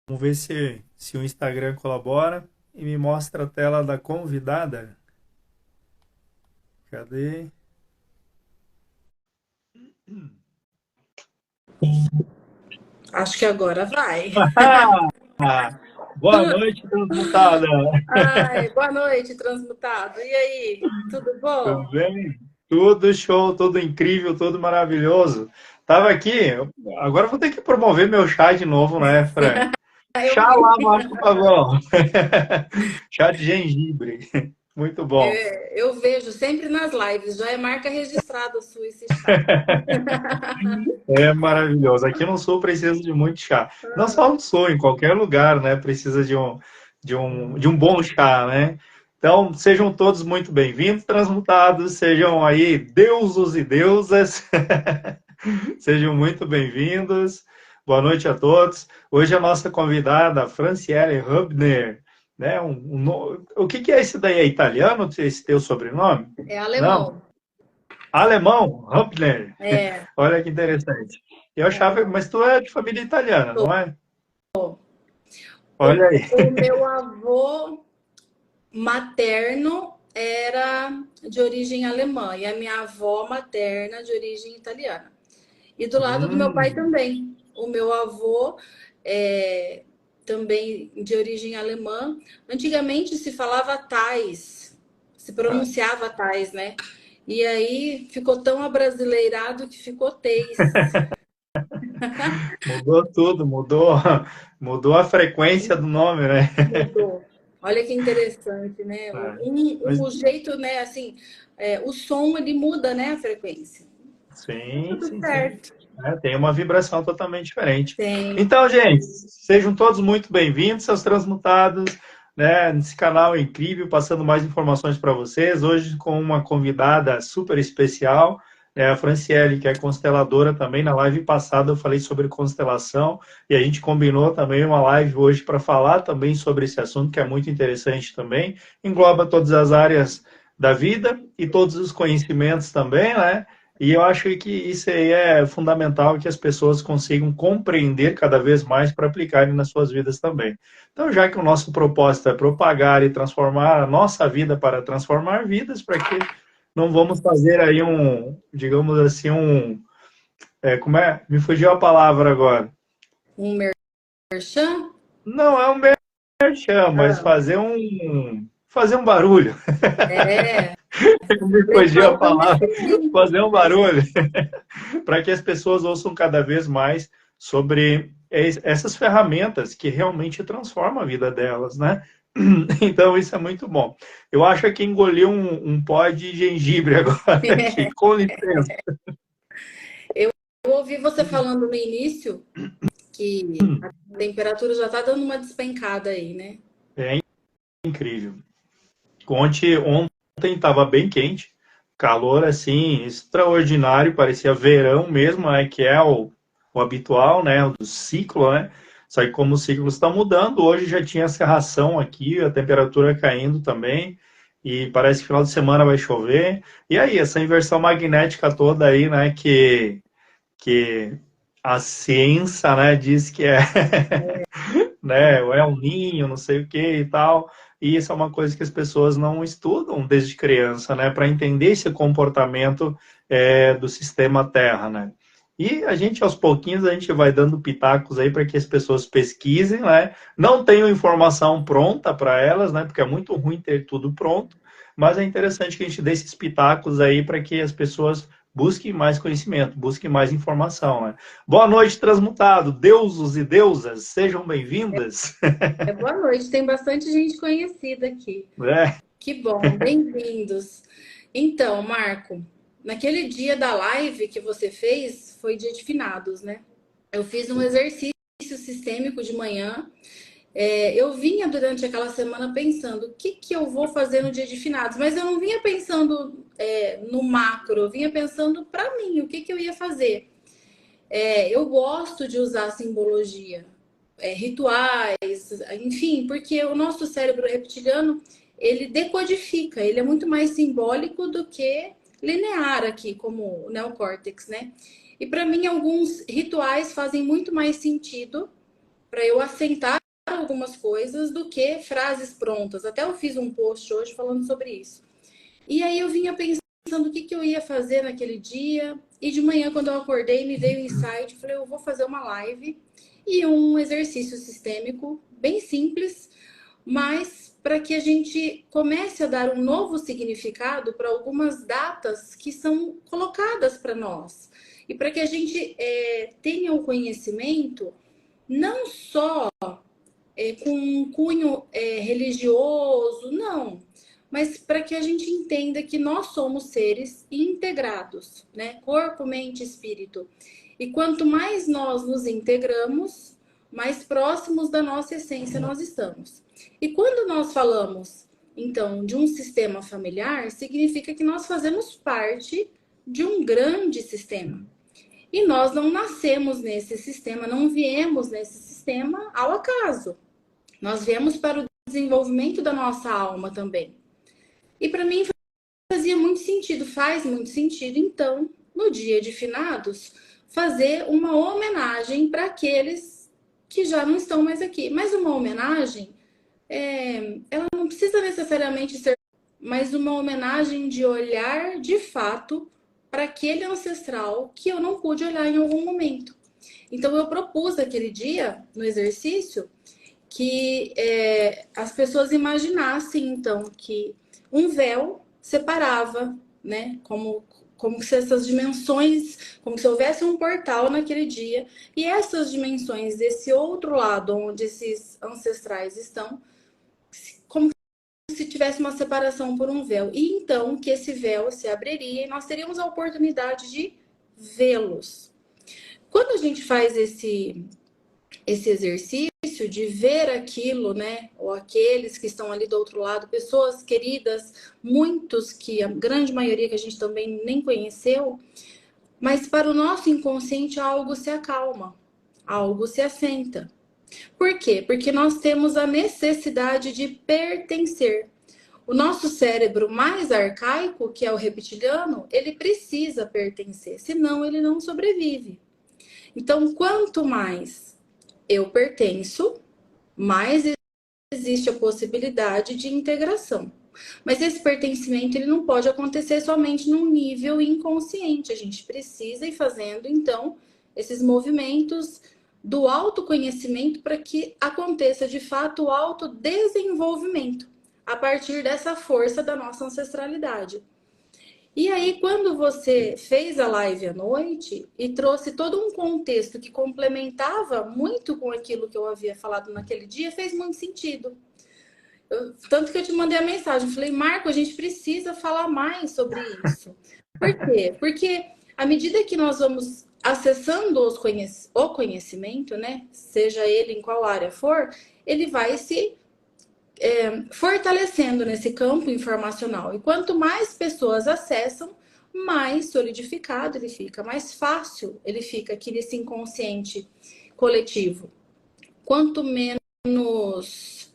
Vamos ver se o Instagram colabora e me mostra a tela da convidada. Cadê? Acho que agora vai. Ah, boa noite, transmutada. Ai, boa noite, transmutado. E aí, tudo Tudo bom? bem? Tudo show, tudo incrível, tudo maravilhoso. Tava aqui, agora vou ter que promover meu chá de novo, né, Fran? Ah, eu Chá vi. lá no Arco Pavão. Chá de gengibre. Muito bom. Eu vejo sempre nas lives, já é marca registrada sua esse chá. É maravilhoso. Aqui no Sul precisa de muito chá. Não só no Sul, em qualquer lugar, né? Precisa de um bom chá, né? Então, sejam todos muito bem-vindos, transmutados, sejam aí deuses e deusas, sejam muito bem-vindos. Boa noite a todos. Hoje a nossa convidada, Franciele Hubner, né? O que que é esse daí? É italiano, esse teu sobrenome? É Não? alemão. Alemão, Hubner. É, Olha que interessante. Eu é achava, alemão. mas tu é de família italiana, não é? O, Olha aí. o meu avô materno era de origem alemã e a minha avó materna de origem italiana. E do lado do meu pai Hum, também. O meu avô é também de origem alemã. Antigamente se falava Thais, se tá. pronunciava Thais, né? E aí ficou tão abrasileirado que ficou Teis. Mudou tudo, mudou a frequência do nome, né? Mudou. Olha que interessante, né? É. Mas O jeito, né? Assim, o som ele muda, né? A frequência. sim, Tudo sim, sim. certo. É, tem uma vibração totalmente diferente. Tem. Então, gente, sejam todos muito bem-vindos, seus transmutados, né, nesse canal incrível, passando mais informações para vocês. Hoje com uma convidada super especial, né, a Franciele, que é consteladora também. Na live passada eu falei sobre constelação e a gente combinou também uma live hoje para falar também sobre esse assunto, que é muito interessante também. Engloba todas as áreas da vida e todos os conhecimentos também, né? E eu acho que isso aí é fundamental que as pessoas consigam compreender cada vez mais para aplicarem nas suas vidas também. Então, já que o nosso propósito é propagar e transformar a nossa vida para transformar vidas, para que não vamos fazer aí digamos assim, como é? Me fugiu a palavra agora. Um merchan? Não é um merchan, mas Ah, fazer um barulho. é. Me fugiu a Legal palavra, conhecimento. fazer um barulho. Para que as pessoas ouçam cada vez mais sobre essas ferramentas que realmente transformam a vida delas, né? Então, isso é muito bom. Eu acho que engoli um pó de gengibre agora aqui, com licença. Eu ouvi você falando no início que a temperatura já está dando uma despencada aí, né? É incrível. Ontem estava bem quente, calor assim, extraordinário, parecia verão mesmo, né, que é o habitual, né, o do ciclo, né? Só que como os ciclos estão mudando, hoje já tinha cerração aqui, a temperatura caindo também, e parece que final de semana vai chover. E aí, essa inversão magnética toda aí, né, que a ciência, né, diz que é né? Ou é um ninho, não sei o que e tal. E isso é uma coisa que as pessoas não estudam desde criança, né? Para entender esse comportamento do sistema Terra, né? E a gente, aos pouquinhos, a gente vai dando pitacos aí para que as pessoas pesquisem, né? Não tenho informação pronta para elas, né? Porque é muito ruim ter tudo pronto, mas é interessante que a gente dê esses pitacos aí para que as pessoas busquem mais conhecimento, busquem mais informação, né? Boa noite, transmutado, deuses e deusas, sejam bem-vindas. Boa noite, tem bastante gente conhecida aqui. É, Que bom, bem-vindos. Então, Marco, naquele dia da live que você fez, foi dia de finados, né? Eu fiz um exercício sistêmico de manhã. Eu vinha durante aquela semana pensando o que, que eu vou fazer no dia de finados, mas eu não vinha pensando no macro, eu vinha pensando para mim, o que, que eu ia fazer. Eu gosto de usar simbologia, rituais, enfim, porque o nosso cérebro reptiliano ele decodifica, ele é muito mais simbólico do que linear aqui, como o neocórtex, né? E para mim, alguns rituais fazem muito mais sentido para eu assentar algumas coisas do que frases prontas. Até eu fiz um post hoje falando sobre isso. E aí eu vinha pensando o que eu ia fazer naquele dia. E de manhã, quando eu acordei, me veio o insight. Falei, eu vou fazer uma live e um exercício sistêmico bem simples, mas para que a gente comece a dar um novo significado para algumas datas que são colocadas para nós. E para que a gente tenha o conhecimento, não só com um cunho religioso, não. Mas para que a gente entenda que nós somos seres integrados, né? Corpo, mente, espírito. E quanto mais nós nos integramos, mais próximos da nossa essência nós estamos. E quando nós falamos, então, de um sistema familiar, significa que nós fazemos parte de um grande sistema. E nós não nascemos nesse sistema, não viemos nesse sistema ao acaso. Nós viemos para o desenvolvimento da nossa alma também. E para mim fazia muito sentido, faz muito sentido, então, no dia de finados, fazer uma homenagem para aqueles que já não estão mais aqui. Mas uma homenagem, ela não precisa necessariamente ser, mas uma homenagem de olhar de fato para aquele ancestral que eu não pude olhar em algum momento. Então eu propus aquele dia, no exercício, que as pessoas imaginassem, então, que um véu separava, né? Como se essas dimensões, como se houvesse um portal naquele dia, e essas dimensões desse outro lado, onde esses ancestrais estão, como se tivesse uma separação por um véu. E então que esse véu se abriria e nós teríamos a oportunidade de vê-los. Quando a gente faz esse exercício de ver aquilo, né? Ou aqueles que estão ali do outro lado, pessoas queridas, muitos que a grande maioria que a gente também nem conheceu, mas para o nosso inconsciente algo se acalma, algo se assenta. Por quê? Porque nós temos a necessidade de pertencer. O nosso cérebro mais arcaico, que é o reptiliano, ele precisa pertencer, senão ele não sobrevive. Então, quanto mais eu pertenço, mais existe a possibilidade de integração. Mas esse pertencimento ele não pode acontecer somente num nível inconsciente. A gente precisa ir fazendo, então, esses movimentos do autoconhecimento para que aconteça, de fato, o autodesenvolvimento a partir dessa força da nossa ancestralidade. E aí, quando você fez a live à noite e trouxe todo um contexto que complementava muito com aquilo que eu havia falado naquele dia, fez muito sentido. Tanto que eu te mandei a mensagem, falei, Marco, a gente precisa falar mais sobre isso. Por quê? Porque à medida que nós vamos acessando o conhecimento, né, seja ele em qual área for, ele vai se fortalecendo nesse campo informacional. E quanto mais pessoas acessam, mais solidificado ele fica, mais fácil ele fica aqui nesse inconsciente coletivo. Quanto menos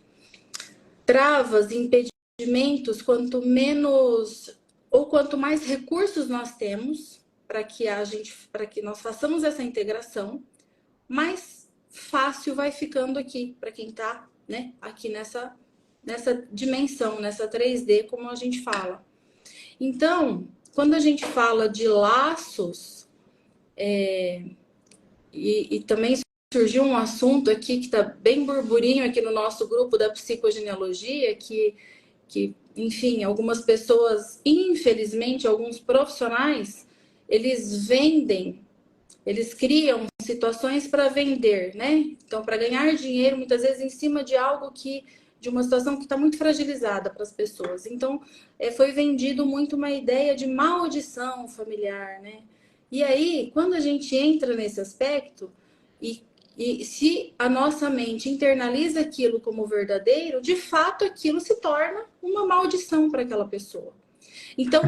travas, impedimentos, quanto menos ou quanto mais recursos nós temos para que nós façamos essa integração, mais fácil vai ficando aqui para quem está, né, aqui nessa dimensão, nessa 3D, como a gente fala. Então, quando a gente fala de laços, e também surgiu um assunto aqui que está bem burburinho aqui no nosso grupo da psicogenealogia, que enfim, algumas pessoas, infelizmente, alguns profissionais, eles vendem, eles criam situações para vender, né? Então, para ganhar dinheiro, muitas vezes em cima de algo de uma situação que está muito fragilizada para as pessoas. Então, foi vendido muito uma ideia de maldição familiar, né? E aí, quando a gente entra nesse aspecto, e se a nossa mente internaliza aquilo como verdadeiro, de fato aquilo se torna uma maldição para aquela pessoa. Então,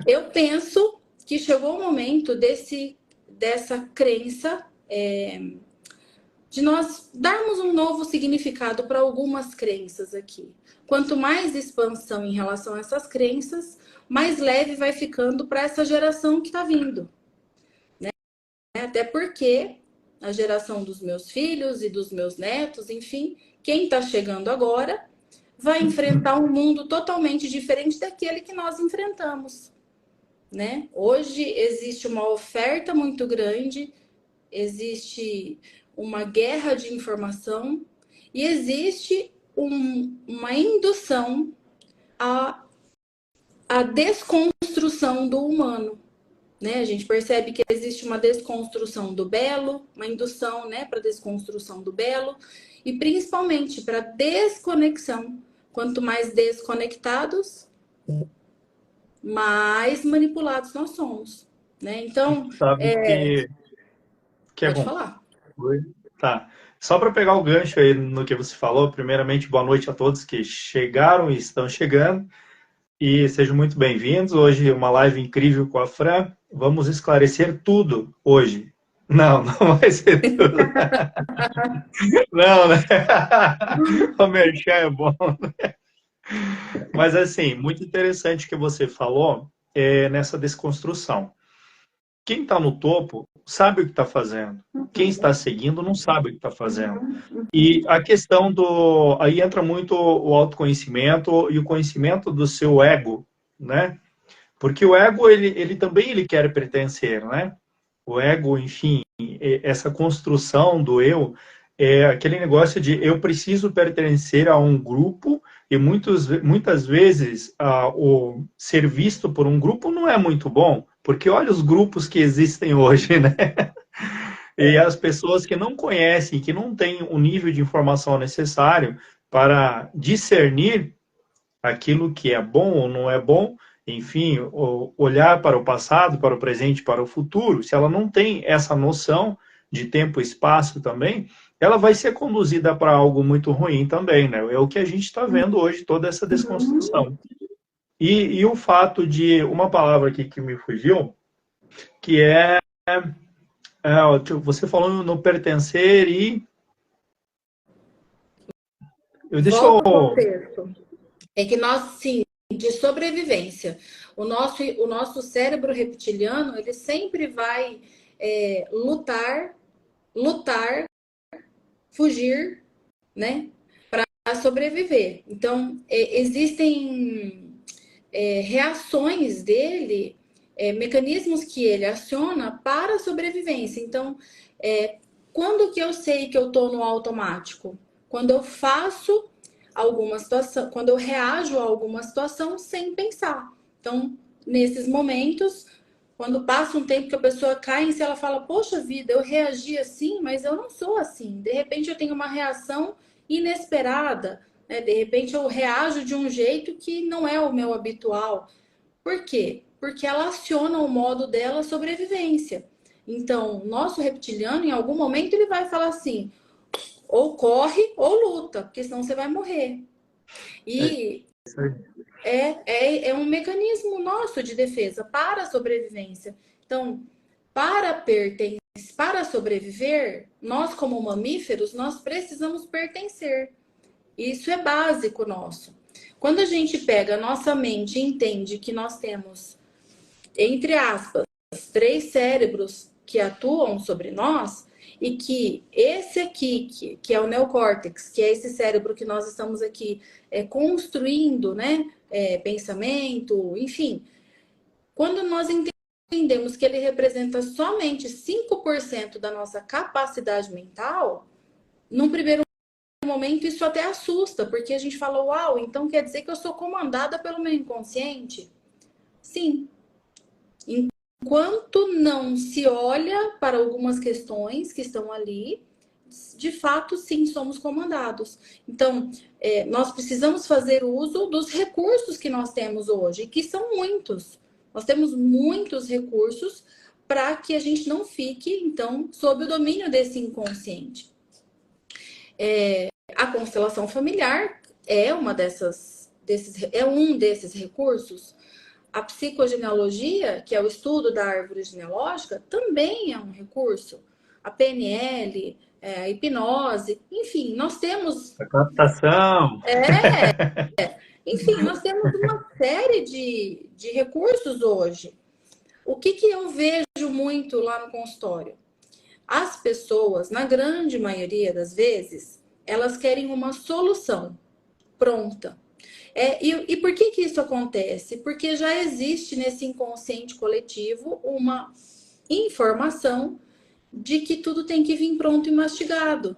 eu penso que chegou o momento dessa crença, de nós darmos um novo significado para algumas crenças aqui. Quanto mais expansão em relação a essas crenças, mais leve vai ficando para essa geração que está vindo, né? Até porque a geração dos meus filhos e dos meus netos, enfim, quem está chegando agora vai enfrentar um mundo totalmente diferente daquele que nós enfrentamos, né? Hoje existe uma oferta muito grande, existe uma guerra de informação e existe uma indução à desconstrução do humano, né? A gente percebe que existe uma desconstrução do belo, uma indução, né, para desconstrução do belo e principalmente para desconexão. Quanto mais desconectados, mais manipulados nós somos, né? Então, Sabe que é pode bom. falar. Tá. Só para pegar o gancho aí no que você falou, primeiramente, boa noite a todos que chegaram e estão chegando. E sejam muito bem-vindos. Hoje uma live incrível com a Fran. Vamos esclarecer tudo hoje. Não, não vai ser tudo. Não, né? O merchan é bom. Mas, assim, muito interessante que você falou nessa desconstrução. Quem está no topo sabe o que está fazendo. Quem está seguindo não sabe o que está fazendo. E a questão do... Aí entra muito o autoconhecimento e o conhecimento do seu ego, né? Porque o ego, ele também ele quer pertencer, né? O ego, enfim, essa construção do eu, é aquele negócio de eu preciso pertencer a um grupo e muitas vezes o ser visto por um grupo não é muito bom, porque olha os grupos que existem hoje, né? E as pessoas que não conhecem, que não têm o nível de informação necessário para discernir aquilo que é bom ou não é bom, enfim, olhar para o passado, para o presente, para o futuro, se ela não tem essa noção de tempo e espaço também, ela vai ser conduzida para algo muito ruim também, né? É o que a gente está vendo hoje, toda essa desconstrução. E o fato de uma palavra aqui que me fugiu, que você falou no pertencer e Volta ao texto. É que nós, sim, de sobrevivência. O nosso cérebro reptiliano, ele sempre vai lutar, fugir, né? Para sobreviver. Então, existem reações dele, mecanismos que ele aciona para a sobrevivência. Então, quando que eu sei que eu estou no automático? Quando eu faço alguma situação, quando eu reajo a alguma situação sem pensar. Então, nesses momentos, quando passa um tempo que a pessoa cai em si, ela fala, poxa vida, eu reagi assim, mas eu não sou assim. De repente eu tenho uma reação inesperada, né? De repente eu reajo de um jeito que não é o meu habitual. Por quê? Porque ela aciona o modo dela sobrevivência. Então, nosso reptiliano, em algum momento, ele vai falar assim, ou corre ou luta, porque senão você vai morrer. E é um mecanismo nosso de defesa para a sobrevivência. Então, para sobreviver, nós como mamíferos, nós precisamos pertencer. Isso é básico nosso. Quando a gente pega a nossa mente e entende que nós temos, entre aspas, 3 cérebros que atuam sobre nós, e que esse aqui, que é o neocórtex, que é esse cérebro que nós estamos aqui construindo, né? Pensamento, enfim. Quando nós entendemos que ele representa somente 5% da nossa capacidade mental, num primeiro momento isso até assusta, porque a gente fala, uau, então quer dizer que eu sou comandada pelo meu inconsciente? Sim. Enquanto não se olha para algumas questões que estão ali, de fato, sim, somos comandados. Então, nós precisamos fazer uso dos recursos que nós temos hoje, que são muitos. Nós temos muitos recursos para que a gente não fique, então, sob o domínio desse inconsciente. A constelação familiar é um desses recursos. A psicogenealogia, que é o estudo da árvore genealógica, também é um recurso. A PNL, a hipnose, enfim, nós temos... A captação. Enfim, nós temos uma série de recursos hoje. O que eu vejo muito lá no consultório? As pessoas, na grande maioria das vezes, elas querem uma solução pronta. E por que isso acontece? Porque já existe nesse inconsciente coletivo uma informação de que tudo tem que vir pronto e mastigado.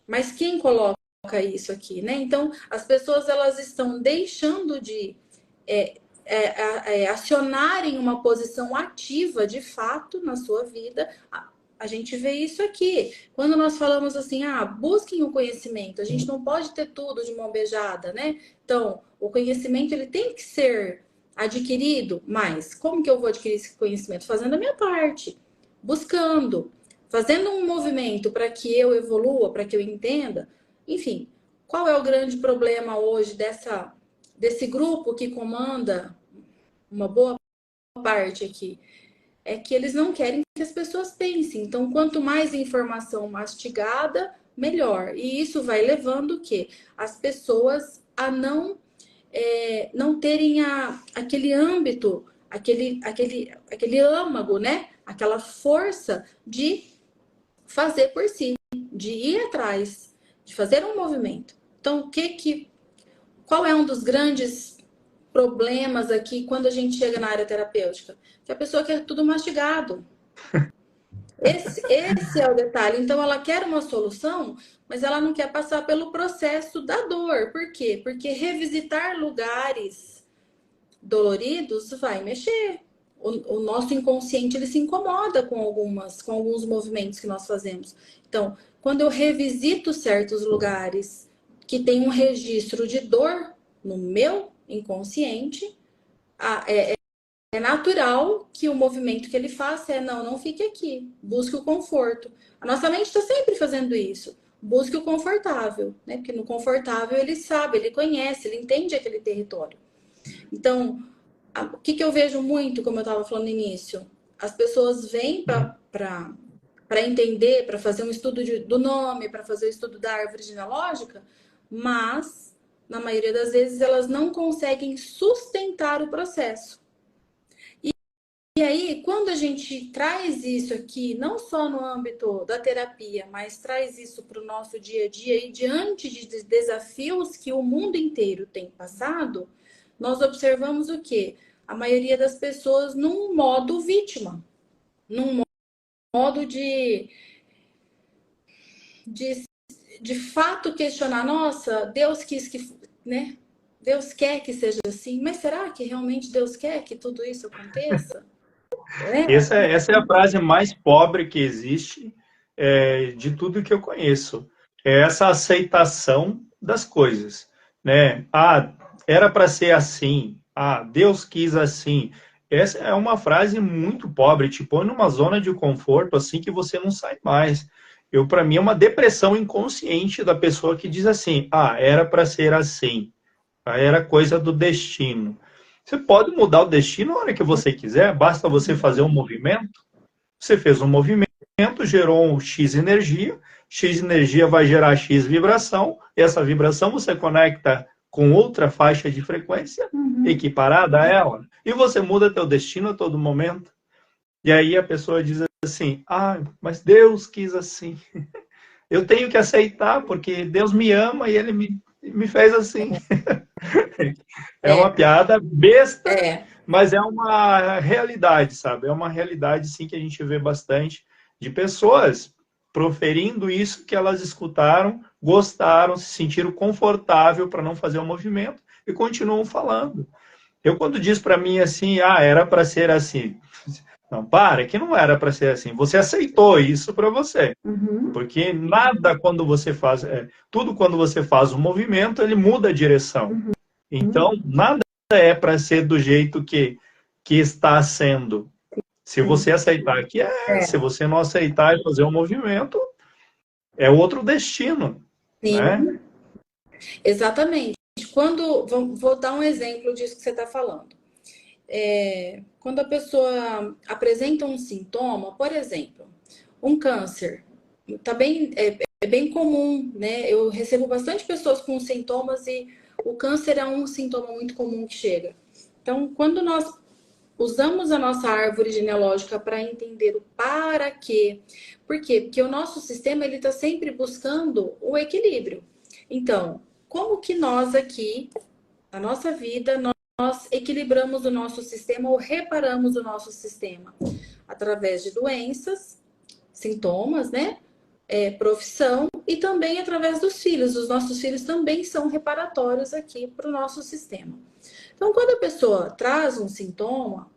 Mas quem coloca isso aqui, né? Então, as pessoas elas estão deixando de acionarem uma posição ativa de fato na sua vida. A gente vê isso aqui. Quando nós falamos assim, busquem o conhecimento, a gente não pode ter tudo de mão beijada, né? Então, o conhecimento ele tem que ser adquirido, mas como que eu vou adquirir esse conhecimento? Fazendo a minha parte, buscando, fazendo um movimento para que eu evolua, para que eu entenda. Enfim, qual é o grande problema hoje desse grupo que comanda uma boa parte aqui? É que eles não querem que as pessoas pensem. Então, quanto mais informação mastigada, melhor. E isso vai levando o quê? As pessoas a não terem aquele âmbito, aquele âmago, né? Aquela força de fazer por si, de ir atrás, de fazer um movimento. Então, qual é um dos grandes problemas aqui quando a gente chega na área terapêutica? Que a pessoa quer tudo mastigado. Esse é o detalhe. Então, ela quer uma solução, mas ela não quer passar pelo processo da dor. Por quê? Porque revisitar lugares doloridos vai mexer. O nosso inconsciente ele se incomoda com alguns movimentos que nós fazemos. Então, quando eu revisito certos lugares que tem um registro de dor no meu inconsciente, é natural que o movimento que ele faça não fique aqui, busque o conforto. A nossa mente está sempre fazendo isso. Busque o confortável, né? Porque no confortável ele sabe, ele conhece, ele entende aquele território. Então, o que eu vejo muito, como eu estava falando no início, as pessoas vêm para entender, para fazer um estudo do nome, para fazer o estudo da árvore genealógica, mas, na maioria das vezes, elas não conseguem sustentar o processo. E aí, quando a gente traz isso aqui, não só no âmbito da terapia, mas traz isso para o nosso dia a dia e diante de desafios que o mundo inteiro tem passado, nós observamos o quê? A maioria das pessoas num modo vítima, num modo de fato questionar, nossa, Deus quis que, né? Deus quer que seja assim, mas será que realmente Deus quer que tudo isso aconteça? Essa é a frase mais pobre que existe de tudo que eu conheço. É essa aceitação das coisas, né? Era para ser assim. Deus quis assim. Essa é uma frase muito pobre, te põe numa zona de conforto assim que você não sai mais. Para mim, é uma depressão inconsciente da pessoa que diz assim: era para ser assim. Era coisa do destino. Você pode mudar o destino na hora que você quiser, basta você fazer um movimento. Você fez um movimento, gerou um X energia vai gerar X vibração, e essa vibração você conecta com outra faixa de frequência equiparada a ela, e você muda teu destino a todo momento. E aí a pessoa diz assim, mas Deus quis assim. Eu tenho que aceitar, porque Deus me ama e Ele me fez assim. É uma piada besta, mas é uma realidade, sabe? É uma realidade, sim, que a gente vê bastante de pessoas proferindo isso que elas escutaram, gostaram, se sentiram confortável para não fazer o movimento e continuam falando. Eu, quando diz para mim assim, era para ser assim. Não, que não era para ser assim. Você aceitou isso para você. Porque nada quando você faz... tudo quando você faz um movimento, ele muda a direção. Então, nada é para ser do jeito que está sendo. Se você aceitar que se você não aceitar e fazer um movimento, é outro destino. Sim, né? Exatamente. Vou dar um exemplo disso que você está falando. Quando a pessoa apresenta um sintoma, por exemplo, um câncer, é bem comum, né? Eu recebo bastante pessoas com sintomas e o câncer é um sintoma muito comum que chega. Então, quando nós usamos a nossa árvore genealógica para entender o para quê. Por quê? Porque o nosso sistema ele está sempre buscando o equilíbrio. Então, como que nós aqui, na nossa vida, nós equilibramos o nosso sistema ou reparamos o nosso sistema? Através de doenças, sintomas, né? Profissão e também através dos filhos. Os nossos filhos também são reparatórios aqui para o nosso sistema. Então, quando a pessoa traz um sintoma,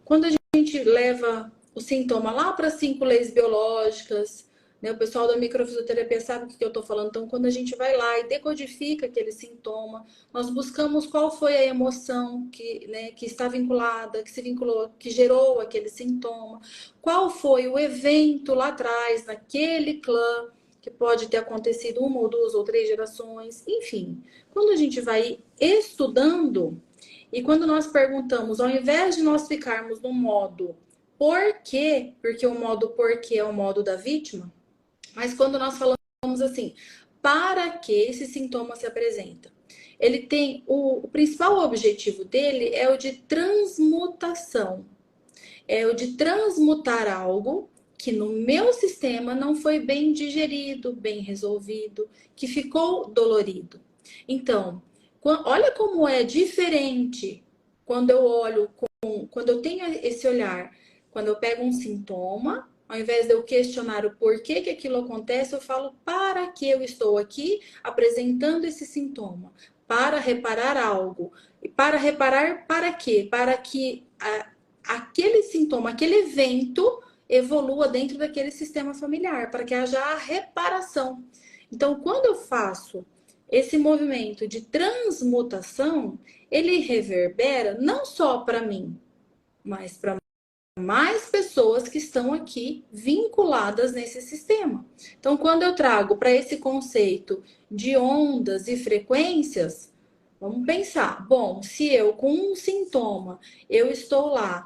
quando a gente leva o sintoma lá para 5 leis biológicas, né, o pessoal da microfisioterapia sabe o que eu estou falando. Então, quando a gente vai lá e decodifica aquele sintoma, nós buscamos qual foi a emoção que está vinculada, que se vinculou, que gerou aquele sintoma, qual foi o evento lá atrás, naquele clã, que pode ter acontecido 1 ou 2 ou 3 gerações, enfim. Quando a gente vai estudando e quando nós perguntamos, ao invés de nós ficarmos no modo por quê, porque o modo por quê é o modo da vítima, mas quando nós falamos assim, para que esse sintoma se apresenta? Ele tem o principal objetivo dele é o de transmutação. É o de transmutar algo que no meu sistema não foi bem digerido, bem resolvido, que ficou dolorido. Então, olha como é diferente quando eu olho, quando eu tenho esse olhar, quando eu pego um sintoma, ao invés de eu questionar o porquê que aquilo acontece, eu falo para que eu estou aqui apresentando esse sintoma? Para reparar algo. E para reparar para quê? Para que aquele sintoma, aquele evento evolua dentro daquele sistema familiar, para que haja a reparação. Então, quando eu faço esse movimento de transmutação, ele reverbera não só para mim, mas para mais pessoas que estão aqui vinculadas nesse sistema. Então, quando eu trago para esse conceito de ondas e frequências, vamos pensar, bom, se eu com um sintoma, eu estou lá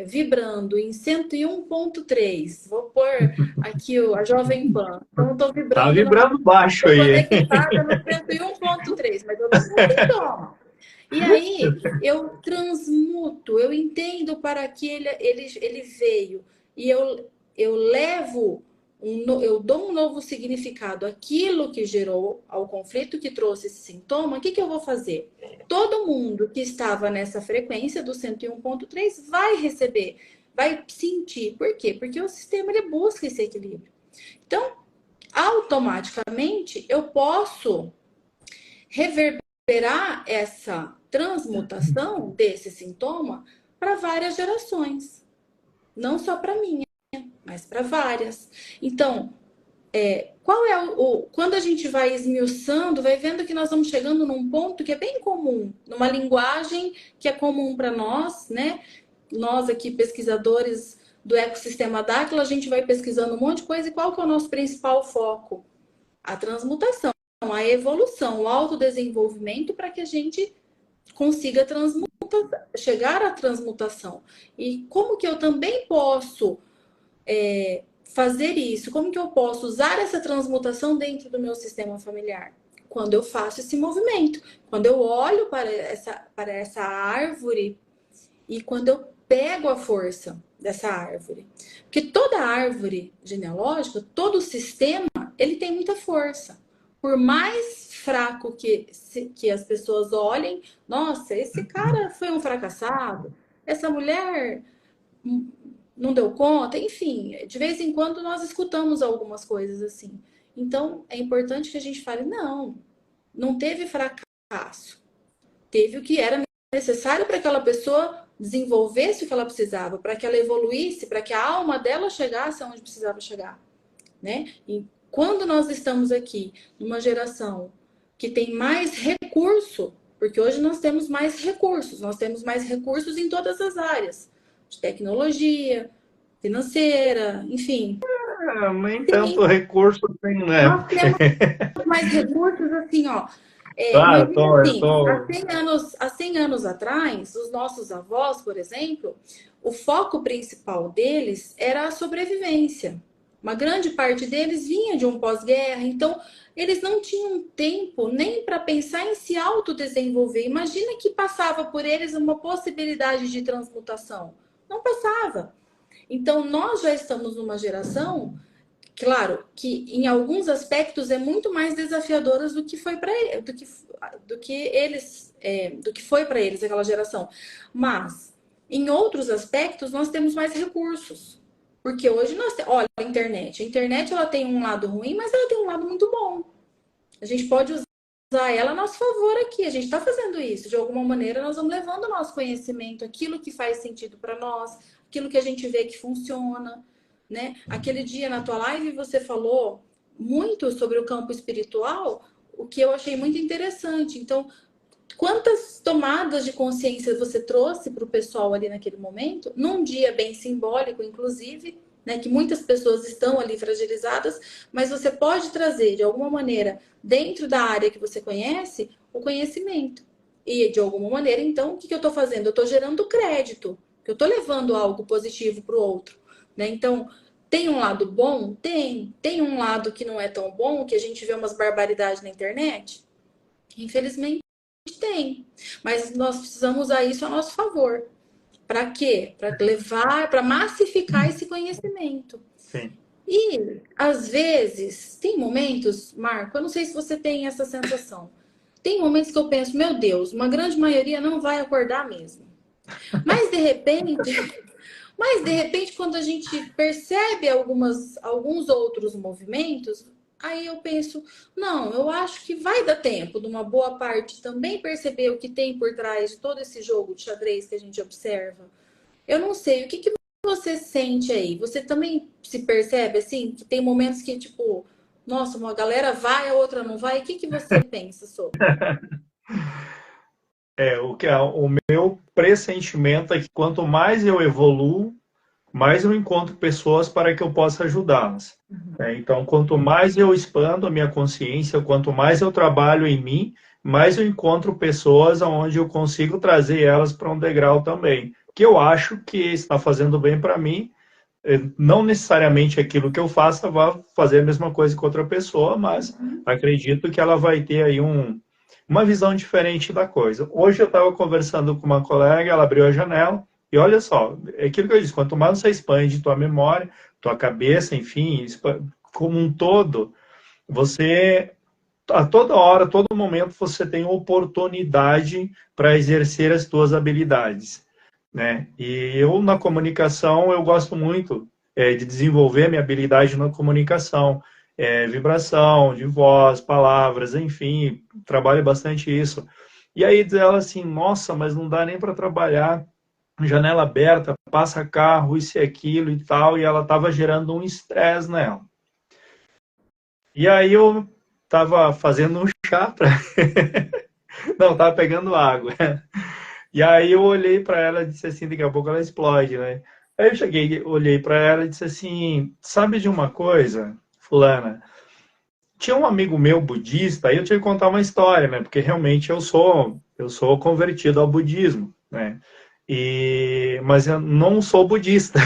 vibrando em 101.3, vou pôr aqui a Jovem Pan, então eu estou Tá vibrando, vibrando baixo estou aí. conectada no 101.3, mas eu estou com um sintoma. E aí eu transmuto, eu entendo para que ele veio e eu levo, eu dou um novo significado àquilo que gerou, ao conflito que trouxe esse sintoma. O que eu vou fazer? Todo mundo que estava nessa frequência do 101.3 vai receber, vai sentir. Por quê? Porque o sistema ele busca esse equilíbrio. Então, automaticamente, eu posso reverberar essa transmutação desse sintoma para várias gerações. Não só para minha, mas para várias. Então, qual é quando a gente vai esmiuçando, vai vendo que nós vamos chegando num ponto que é bem comum, numa linguagem que é comum para nós, né? Nós aqui, pesquisadores do ecossistema Dáquila, a gente vai pesquisando um monte de coisa, e qual que é o nosso principal foco? A transmutação, a evolução, o autodesenvolvimento para que a gente consiga chegar à transmutação. E como que eu também posso fazer isso? Como que eu posso usar essa transmutação dentro do meu sistema familiar? Quando eu faço esse movimento, quando eu olho para essa árvore e quando eu pego a força dessa árvore. Porque toda árvore genealógica, todo sistema, ele tem muita força. Por mais fraco que as pessoas olhem, nossa, esse cara foi um fracassado, essa mulher não deu conta, enfim, de vez em quando nós escutamos algumas coisas assim. Então, é importante que a gente fale, não teve fracasso. Teve o que era necessário para aquela pessoa desenvolvesse o que ela precisava, para que ela evoluísse, para que a alma dela chegasse aonde precisava chegar, né? E quando nós estamos aqui numa geração que tem mais recurso, porque hoje nós temos mais recursos em todas as áreas, de tecnologia, financeira, enfim. Nem tanto recurso tem, né? Nós temos mais recursos assim, ó. Claro, Imagina eu assim, tô... há 100 anos atrás, os nossos avós, por exemplo, o foco principal deles era a sobrevivência. Uma grande parte deles vinha de um pós-guerra, então eles não tinham tempo nem para pensar em se autodesenvolver. Imagina que passava por eles uma possibilidade de transmutação. Não passava. Então, nós já estamos numa geração, claro, que em alguns aspectos é muito mais desafiadoras do que foi para do que foi para eles aquela geração. Mas em outros aspectos nós temos mais recursos. Porque hoje olha a internet ela tem um lado ruim, mas ela tem um lado muito bom. A gente pode usar ela a nosso favor aqui. A gente está fazendo isso. De alguma maneira, nós vamos levando o nosso conhecimento, aquilo que faz sentido para nós, aquilo que a gente vê que funciona, né? Aquele dia na tua live você falou muito sobre o campo espiritual, o que eu achei muito interessante. Então, quantas tomadas de consciência você trouxe para o pessoal ali naquele momento, num dia bem simbólico, inclusive, né, que muitas pessoas estão ali fragilizadas, mas você pode trazer, de alguma maneira, dentro da área que você conhece, o conhecimento. E, de alguma maneira, então, o que eu estou fazendo? Eu estou gerando crédito, que eu estou levando algo positivo para o outro. Né? Então, tem um lado bom? Tem. Tem um lado que não é tão bom, que a gente vê umas barbaridades na internet? Infelizmente, tem. Mas nós precisamos usar isso a nosso favor. Para quê? Para levar, para massificar esse conhecimento. Sim. E, às vezes, tem momentos, Marco, eu não sei se você tem essa sensação. Tem momentos que eu penso, meu Deus, uma grande maioria não vai acordar mesmo. Mas, de repente, quando a gente percebe alguns outros movimentos, aí eu penso, não, eu acho que vai dar tempo de uma boa parte também perceber o que tem por trás de todo esse jogo de xadrez que a gente observa. Eu não sei, o que você sente aí? Você também se percebe assim, que tem momentos que, tipo, nossa, uma galera vai, a outra não vai. O que você pensa sobre? O meu pressentimento é que quanto mais eu evoluo, mais eu encontro pessoas para que eu possa ajudá-las. Então, quanto mais eu expando a minha consciência, quanto mais eu trabalho em mim, mais eu encontro pessoas onde eu consigo trazer elas para um degrau também. Que eu acho que está fazendo bem para mim. Não necessariamente aquilo que eu faça vai fazer a mesma coisa que outra pessoa, mas acredito que ela vai ter aí uma visão diferente da coisa. Hoje eu estava conversando com uma colega, ela abriu a janela, e olha só, é aquilo que eu disse, quanto mais você expande tua memória, tua cabeça, enfim, como um todo, você, a toda hora, a todo momento, você tem oportunidade para exercer as tuas habilidades, né? E eu, na comunicação, eu gosto muito de desenvolver minha habilidade na comunicação, vibração, de voz, palavras, enfim, trabalho bastante isso. E aí diz ela assim, nossa, mas não dá nem para trabalhar janela aberta, passa carro, isso e aquilo e tal, e ela estava gerando um estresse nela. E aí eu estava fazendo um chá para... Não, estava pegando água. E aí eu olhei para ela e disse assim, daqui a pouco ela explode, né? Aí eu cheguei, olhei para ela e disse assim, sabe de uma coisa, fulana? Tinha um amigo meu budista, aí eu tinha que contar uma história, né? Porque realmente eu sou convertido ao budismo, né? Mas eu não sou budista.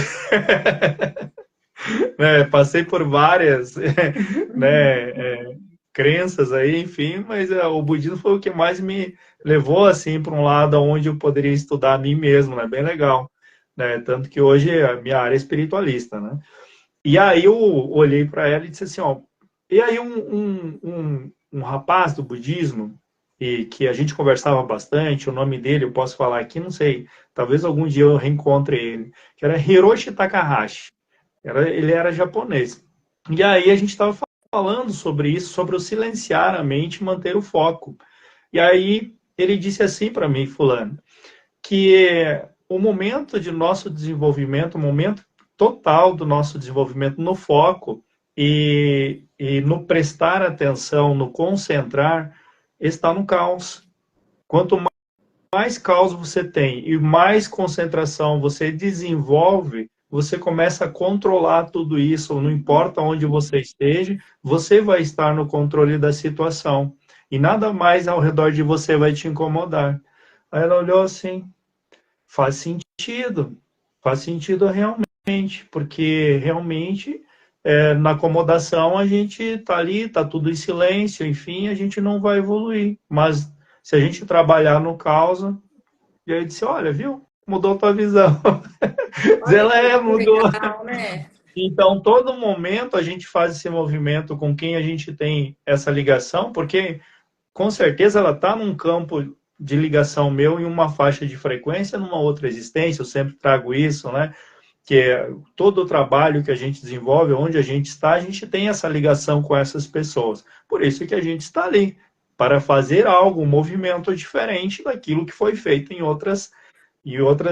Né? Passei por várias, né, crenças aí, enfim, mas o budismo foi o que mais me levou assim para um lado onde eu poderia estudar a mim mesmo, né? Bem legal, né? Tanto que hoje a minha área é espiritualista, né? E aí eu olhei para ela e disse assim, ó, e aí um rapaz do budismo e que a gente conversava bastante, o nome dele eu posso falar aqui, não sei, talvez algum dia eu reencontre ele, que era Hiroshi Takahashi. Ele era japonês. E aí a gente estava falando sobre isso, sobre o silenciar a mente e manter o foco. E aí ele disse assim para mim, fulano, que o momento de nosso desenvolvimento, o momento total do nosso desenvolvimento no foco e no prestar atenção, no concentrar, está no caos. Quanto mais caos você tem e mais concentração você desenvolve, você começa a controlar tudo isso, não importa onde você esteja, você vai estar no controle da situação. E nada mais ao redor de você vai te incomodar. Aí ela olhou assim, faz sentido realmente, porque realmente na acomodação a gente está ali, está tudo em silêncio, enfim, a gente não vai evoluir. Mas se a gente trabalhar no caos, e aí disse, olha, viu? Mudou tua visão. Olha Ela que mudou. legal, né? Então, todo momento a gente faz esse movimento com quem a gente tem essa ligação, porque com certeza ela está num campo de ligação meu em uma faixa de frequência numa outra existência. Eu sempre trago isso, né? Que é todo o trabalho que a gente desenvolve, onde a gente está, a gente tem essa ligação com essas pessoas. Por isso que a gente está ali, para fazer algo, um movimento diferente daquilo que foi feito em outras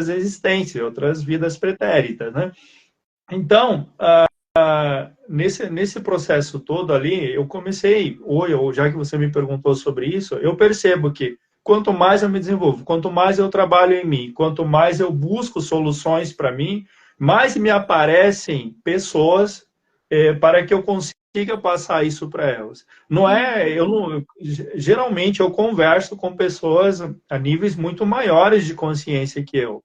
existências, em outras vidas pretéritas, né? Então, nesse processo todo ali, eu comecei, ou já que você me perguntou sobre isso, eu percebo que quanto mais eu me desenvolvo, quanto mais eu trabalho em mim, quanto mais eu busco soluções para mim, mais me aparecem pessoas para que eu consiga passar isso para elas. Não é, eu não, geralmente eu converso com pessoas a níveis muito maiores de consciência que eu.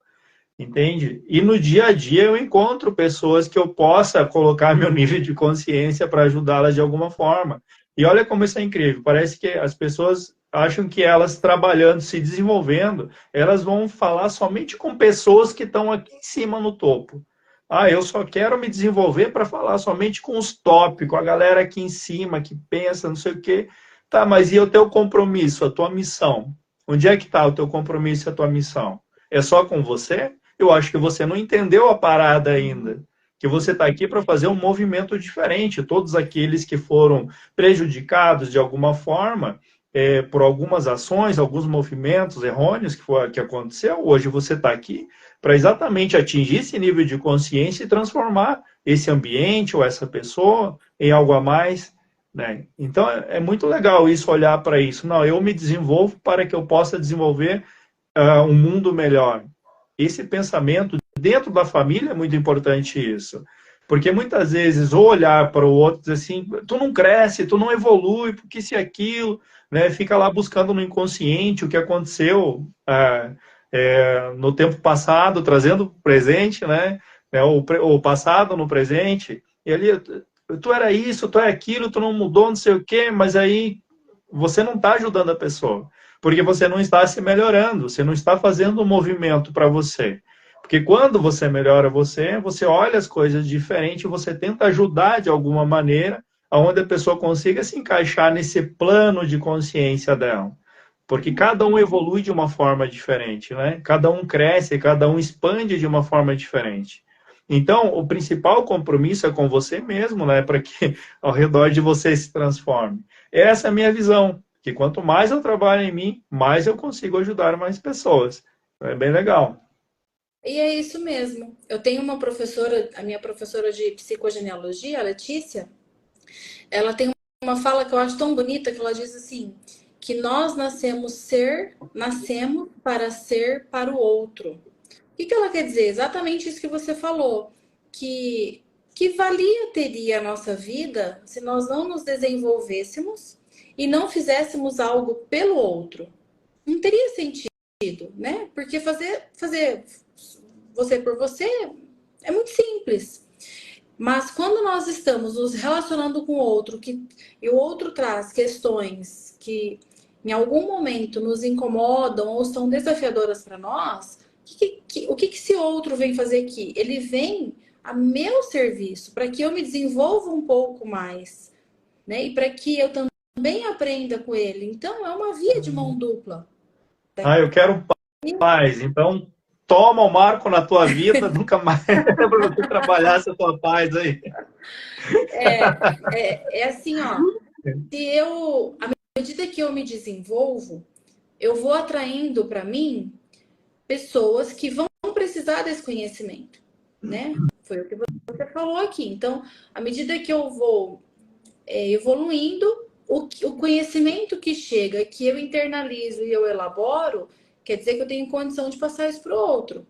Entende? E no dia a dia eu encontro pessoas que eu possa colocar meu nível de consciência para ajudá-las de alguma forma. E olha como isso é incrível. Parece que as pessoas acham que elas trabalhando, se desenvolvendo, elas vão falar somente com pessoas que estão aqui em cima no topo. Ah, eu só quero me desenvolver para falar somente com os top, com a galera aqui em cima que pensa, não sei o quê. Tá, mas e o teu compromisso, a tua missão? Onde é que está o teu compromisso e a tua missão? É só com você? Eu acho que você não entendeu a parada ainda. Que você está aqui para fazer um movimento diferente. Todos aqueles que foram prejudicados de alguma forma por algumas ações, alguns movimentos errôneos que aconteceu, hoje você está aqui para exatamente atingir esse nível de consciência e transformar esse ambiente ou essa pessoa em algo a mais. Né? Então é muito legal isso, olhar para isso. Não, eu me desenvolvo para que eu possa desenvolver um mundo melhor. Esse pensamento dentro da família é muito importante isso. Porque muitas vezes, ou olhar para o outro e dizer assim, tu não cresce, tu não evolui, porque isso e aquilo, né? Fica lá buscando no inconsciente o que aconteceu no tempo passado, trazendo o presente, né? O passado no presente. E ali, tu era isso, tu é aquilo, tu não mudou, não sei o quê, mas aí você não está ajudando a pessoa porque você não está se melhorando, você não está fazendo um movimento para você. Porque quando você melhora você, você olha as coisas diferente, você tenta ajudar de alguma maneira, aonde a pessoa consiga se encaixar nesse plano de consciência dela. Porque cada um evolui de uma forma diferente, né? Cada um cresce, cada um expande de uma forma diferente. Então, o principal compromisso é com você mesmo, né? Para que ao redor de você se transforme. Essa é a minha visão que quanto mais eu trabalho em mim, mais eu consigo ajudar mais pessoas. É bem legal. E é isso mesmo. Eu tenho uma professora, a minha professora de psicogenealogia, a Letícia, ela tem uma fala que eu acho tão bonita que ela diz assim, que nós nascemos para ser para o outro. O que ela quer dizer? Exatamente isso que você falou, que valia teria a nossa vida se nós não nos desenvolvêssemos e não fizéssemos algo pelo outro. Não teria sentido, né? Porque fazer você por você é muito simples. Mas quando nós estamos nos relacionando com o outro e o outro traz questões que em algum momento nos incomodam ou são desafiadoras para nós, o que esse outro vem fazer aqui? Ele vem a meu serviço para que eu me desenvolva um pouco mais, né? E para que eu também aprenda com ele. Então, é uma via de mão dupla. Ah, eu quero paz. Então, toma o marco na tua vida, nunca mais para você trabalhar essa tua paz aí. É assim, ó. À medida que eu me desenvolvo, eu vou atraindo para mim pessoas que vão precisar desse conhecimento, né? Foi o que você falou aqui. Então, à medida que eu vou evoluindo, o conhecimento que chega, que eu internalizo e eu elaboro, quer dizer que eu tenho condição de passar isso para o outro.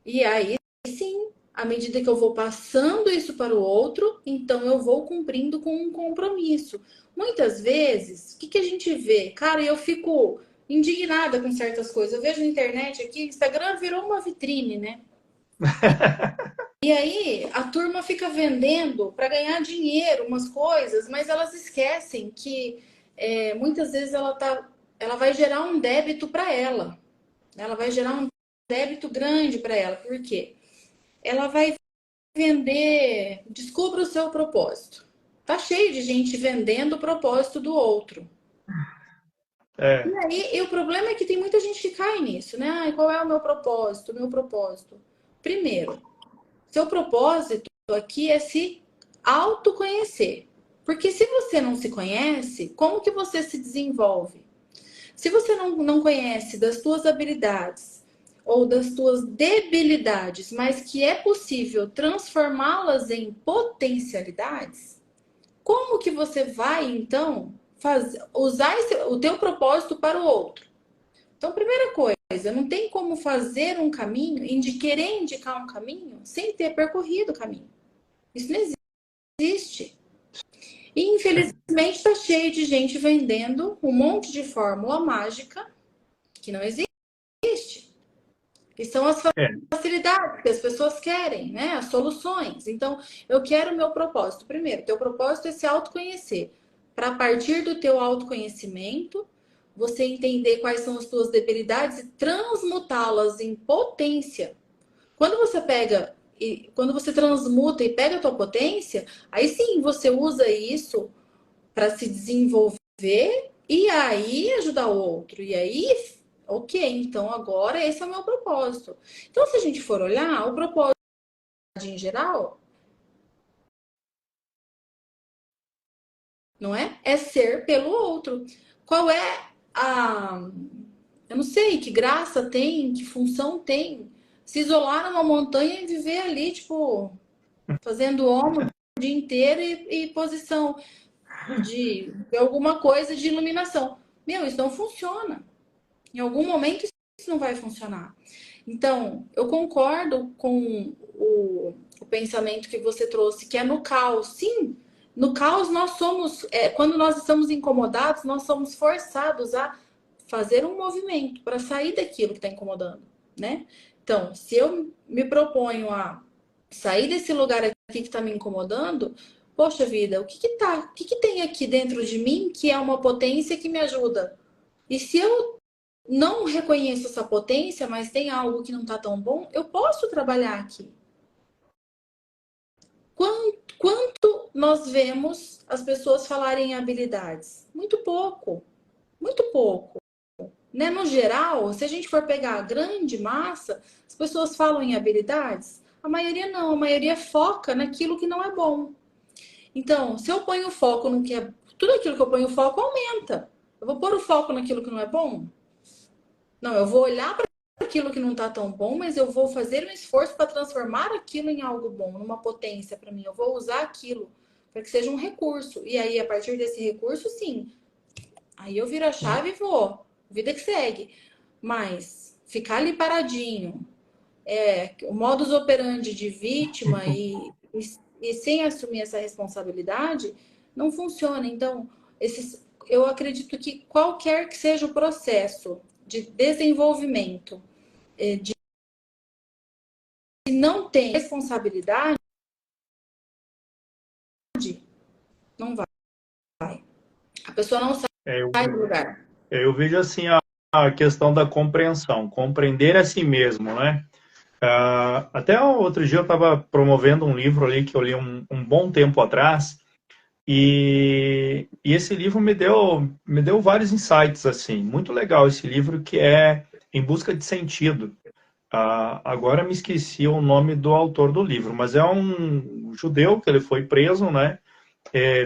E aí, sim, à medida que eu vou passando isso para o outro, então eu vou cumprindo com um compromisso. Muitas vezes, o que a gente vê? Cara, eu fico indignada com certas coisas. Eu vejo na internet aqui, Instagram virou uma vitrine, né? E aí a turma fica vendendo para ganhar dinheiro, umas coisas, mas elas esquecem que muitas vezes ela vai gerar um débito para ela. Ela vai gerar um débito grande para ela. Por quê? Ela vai vender, descubra o seu propósito. Tá cheio de gente vendendo o propósito do outro. E É, aí, e o problema é que tem muita gente que cai nisso, né? Ai, qual é o meu propósito? O meu propósito. Primeiro, seu propósito aqui é se autoconhecer. Porque se você não se conhece, como que você se desenvolve? Se você não conhece das suas habilidades ou das suas debilidades, mas que é possível transformá-las em potencialidades, como que você vai então usar o teu propósito para o outro? Então, primeira coisa, não tem como fazer um caminho, querer indicar um caminho sem ter percorrido o caminho. Isso não existe. E infelizmente está cheio de gente vendendo um monte de fórmula mágica que não existe. Que são as é, facilidades que as pessoas querem, né? As soluções. Então, eu quero o meu propósito. Primeiro, teu propósito é se autoconhecer. Para partir do teu autoconhecimento, você entender quais são as tuas debilidades e transmutá-las em potência. Quando você pega e quando você transmuta e pega a tua potência, aí sim você usa isso para se desenvolver e aí ajudar o outro. E aí, ok, então agora esse é o meu propósito. Então, se a gente for olhar, o propósito em geral, não é? É ser pelo outro. Qual é a. Eu não sei que graça tem, que função tem. Se isolar numa montanha e viver ali, tipo, fazendo ombro o dia inteiro e posição de alguma coisa de iluminação. Meu, isso não funciona. Em algum momento isso não vai funcionar. Então, eu concordo com o pensamento que você trouxe, que é no caos. Sim, no caos nós somos, quando nós estamos incomodados, nós somos forçados a fazer um movimento para sair daquilo que está incomodando, né? Então, se eu me proponho a sair desse lugar aqui que está me incomodando, poxa vida, o que tem aqui dentro de mim que é uma potência que me ajuda? E se eu não reconheço essa potência, mas tem algo que não está tão bom, eu posso trabalhar aqui. Quanto nós vemos as pessoas falarem em habilidades? Muito pouco, muito pouco. Né? No geral, se a gente for pegar a grande massa, as pessoas falam em habilidades? A maioria não, a maioria foca naquilo que não é bom. Então, se eu ponho foco no que é. Tudo aquilo que eu ponho foco aumenta. Eu vou pôr o foco naquilo que não é bom? Não, eu vou olhar para aquilo que não está tão bom, mas eu vou fazer um esforço para transformar aquilo em algo bom, numa potência para mim. Eu vou usar aquilo para que seja um recurso. E aí, a partir desse recurso, sim. Aí eu viro a chave e vou. Vida que segue. Mas ficar ali paradinho, o modus operandi de vítima e sem assumir essa responsabilidade, não funciona. Então, eu acredito que qualquer que seja o processo de desenvolvimento, de não ter responsabilidade, não vai. A pessoa não é, sai do lugar. eu vejo assim a questão da compreensão, compreender a si mesmo, né? Até outro dia eu estava promovendo um livro ali que eu li um bom tempo atrás e esse livro me deu vários insights assim, muito legal esse livro que é Em Busca de Sentido. Agora me esqueci o nome do autor do livro, mas é um judeu que ele foi preso, né?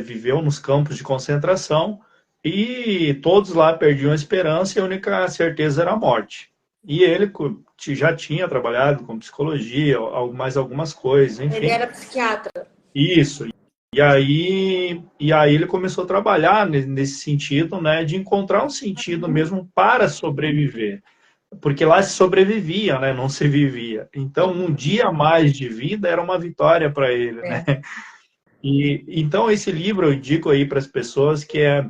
Viveu nos campos de concentração e todos lá perdiam a esperança e a única certeza era a morte. E ele já tinha trabalhado com psicologia, mais algumas coisas, Ele enfim. era psiquiatra. Isso. E aí ele começou a trabalhar nesse sentido, né, de encontrar um sentido mesmo para sobreviver. Porque lá se sobrevivia, né, não se vivia. Então, um dia a mais de vida era uma vitória para ele, né? É. E então esse livro eu indico aí para as pessoas que é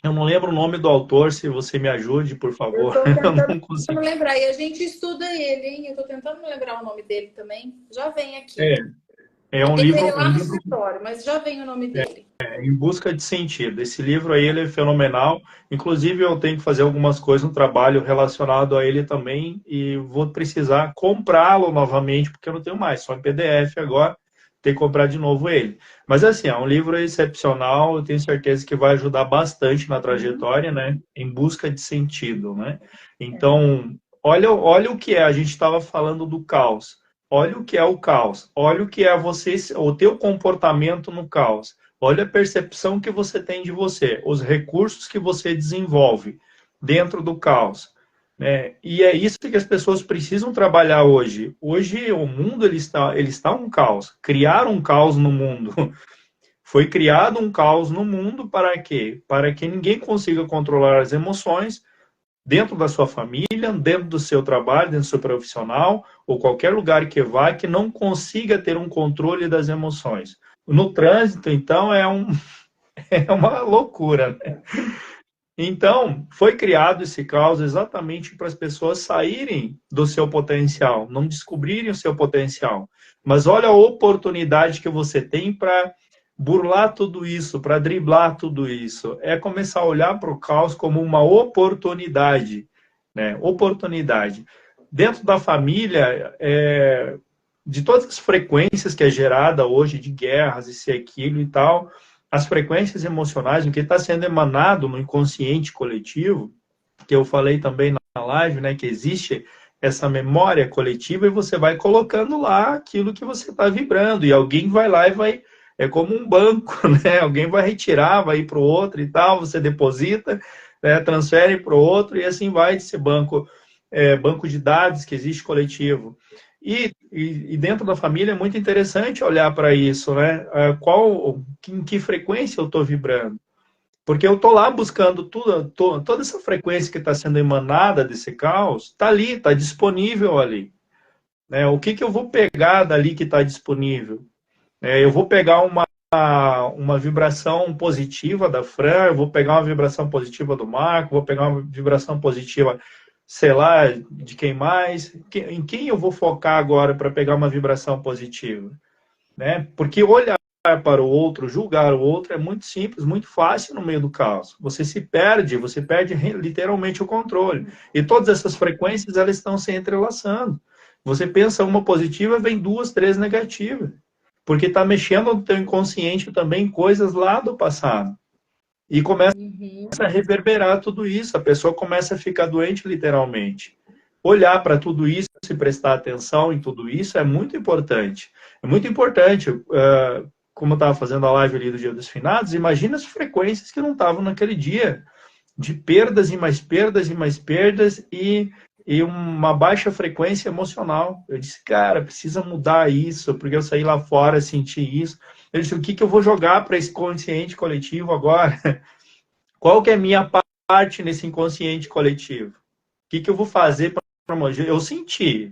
Eu não lembro o nome do autor, se você me ajude, por Eu favor. tô Eu tentando não consigo. me lembrar. E a gente estuda ele, hein? Eu tô tentando me lembrar o nome dele também. Já vem aqui. É, é Eu um tenho ele livro, lá no escritório, mas já vem o nome dele. Em Busca de Sentido. Esse livro aí ele é fenomenal. Inclusive, eu tenho que fazer algumas coisas no trabalho relacionado a ele também e vou precisar comprá-lo novamente, porque eu não tenho mais, só em PDF agora. Ter que comprar de novo ele. Mas assim, é um livro excepcional, eu tenho certeza que vai ajudar bastante na trajetória, né? Em busca de sentido, né? Então, olha o que é, a gente estava falando do caos. Olha o que é o caos. Olha o que é você, o teu comportamento no caos. Olha a percepção que você tem de você, os recursos que você desenvolve dentro do caos. Né? E é isso que as pessoas precisam trabalhar hoje. Hoje o mundo ele está um caos. Criar um caos no mundo. Foi criado um caos no mundo para quê? Para que ninguém consiga controlar as emoções dentro da sua família, dentro do seu trabalho, dentro do seu profissional, ou qualquer lugar que vá, que não consiga ter um controle das emoções. No trânsito, então, é uma loucura, né? Então, foi criado esse caos exatamente para as pessoas saírem do seu potencial, não descobrirem o seu potencial. Mas olha a oportunidade que você tem para burlar tudo isso, para driblar tudo isso. É começar a olhar para o caos como uma oportunidade, né? Oportunidade. Dentro da família, de todas as frequências que é gerada hoje de guerras, isso e aquilo e tal, as frequências emocionais, o que está sendo emanado no inconsciente coletivo, que eu falei também na live, né, que existe essa memória coletiva e você vai colocando lá aquilo que você está vibrando e alguém vai lá e vai, é como um banco, né? Alguém vai retirar, vai ir para o outro e tal, você deposita, né, transfere para o outro e assim vai desse banco, banco de dados que existe coletivo. E dentro da família é muito interessante olhar para isso, né? Em que frequência eu estou vibrando? Porque eu estou lá buscando toda essa frequência que está sendo emanada desse caos, está ali, está disponível ali. Né? O que eu vou pegar dali que está disponível? Eu vou pegar uma vibração positiva da Fran, eu vou pegar uma vibração positiva do Marco, vou pegar uma vibração positiva, sei lá, de quem mais, em quem eu vou focar agora para pegar uma vibração positiva, né? Porque olhar para o outro, julgar o outro é muito simples, muito fácil no meio do caos. Você perde literalmente o controle. E todas essas frequências elas estão se entrelaçando. Você pensa uma positiva, vem duas, três negativas porque está mexendo no teu inconsciente também coisas lá do passado. E começa a reverberar tudo isso, a pessoa começa a ficar doente literalmente. Olhar para tudo isso e prestar atenção em tudo isso é muito importante. É muito importante, como eu estava fazendo a live ali do Dia dos Finados, imagina as frequências que não estavam naquele dia, de perdas e mais perdas e mais perdas e uma baixa frequência emocional. Eu disse, cara, precisa mudar isso, porque eu saí lá fora, senti isso. Eu disse, o que eu vou jogar para esse consciente coletivo agora? Qual que é a minha parte nesse inconsciente coletivo? O que eu vou fazer para mover? Eu senti.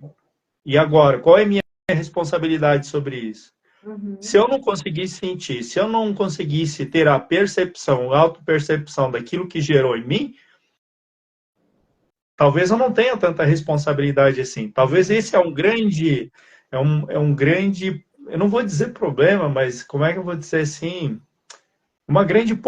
E agora? Qual é a minha responsabilidade sobre isso? Se eu não conseguisse sentir, se eu não conseguisse ter a percepção, a autopercepção daquilo que gerou em mim, talvez eu não tenha tanta responsabilidade assim. Talvez esse é um grande, eu não vou dizer problema, mas como é que eu vou dizer assim, uma grande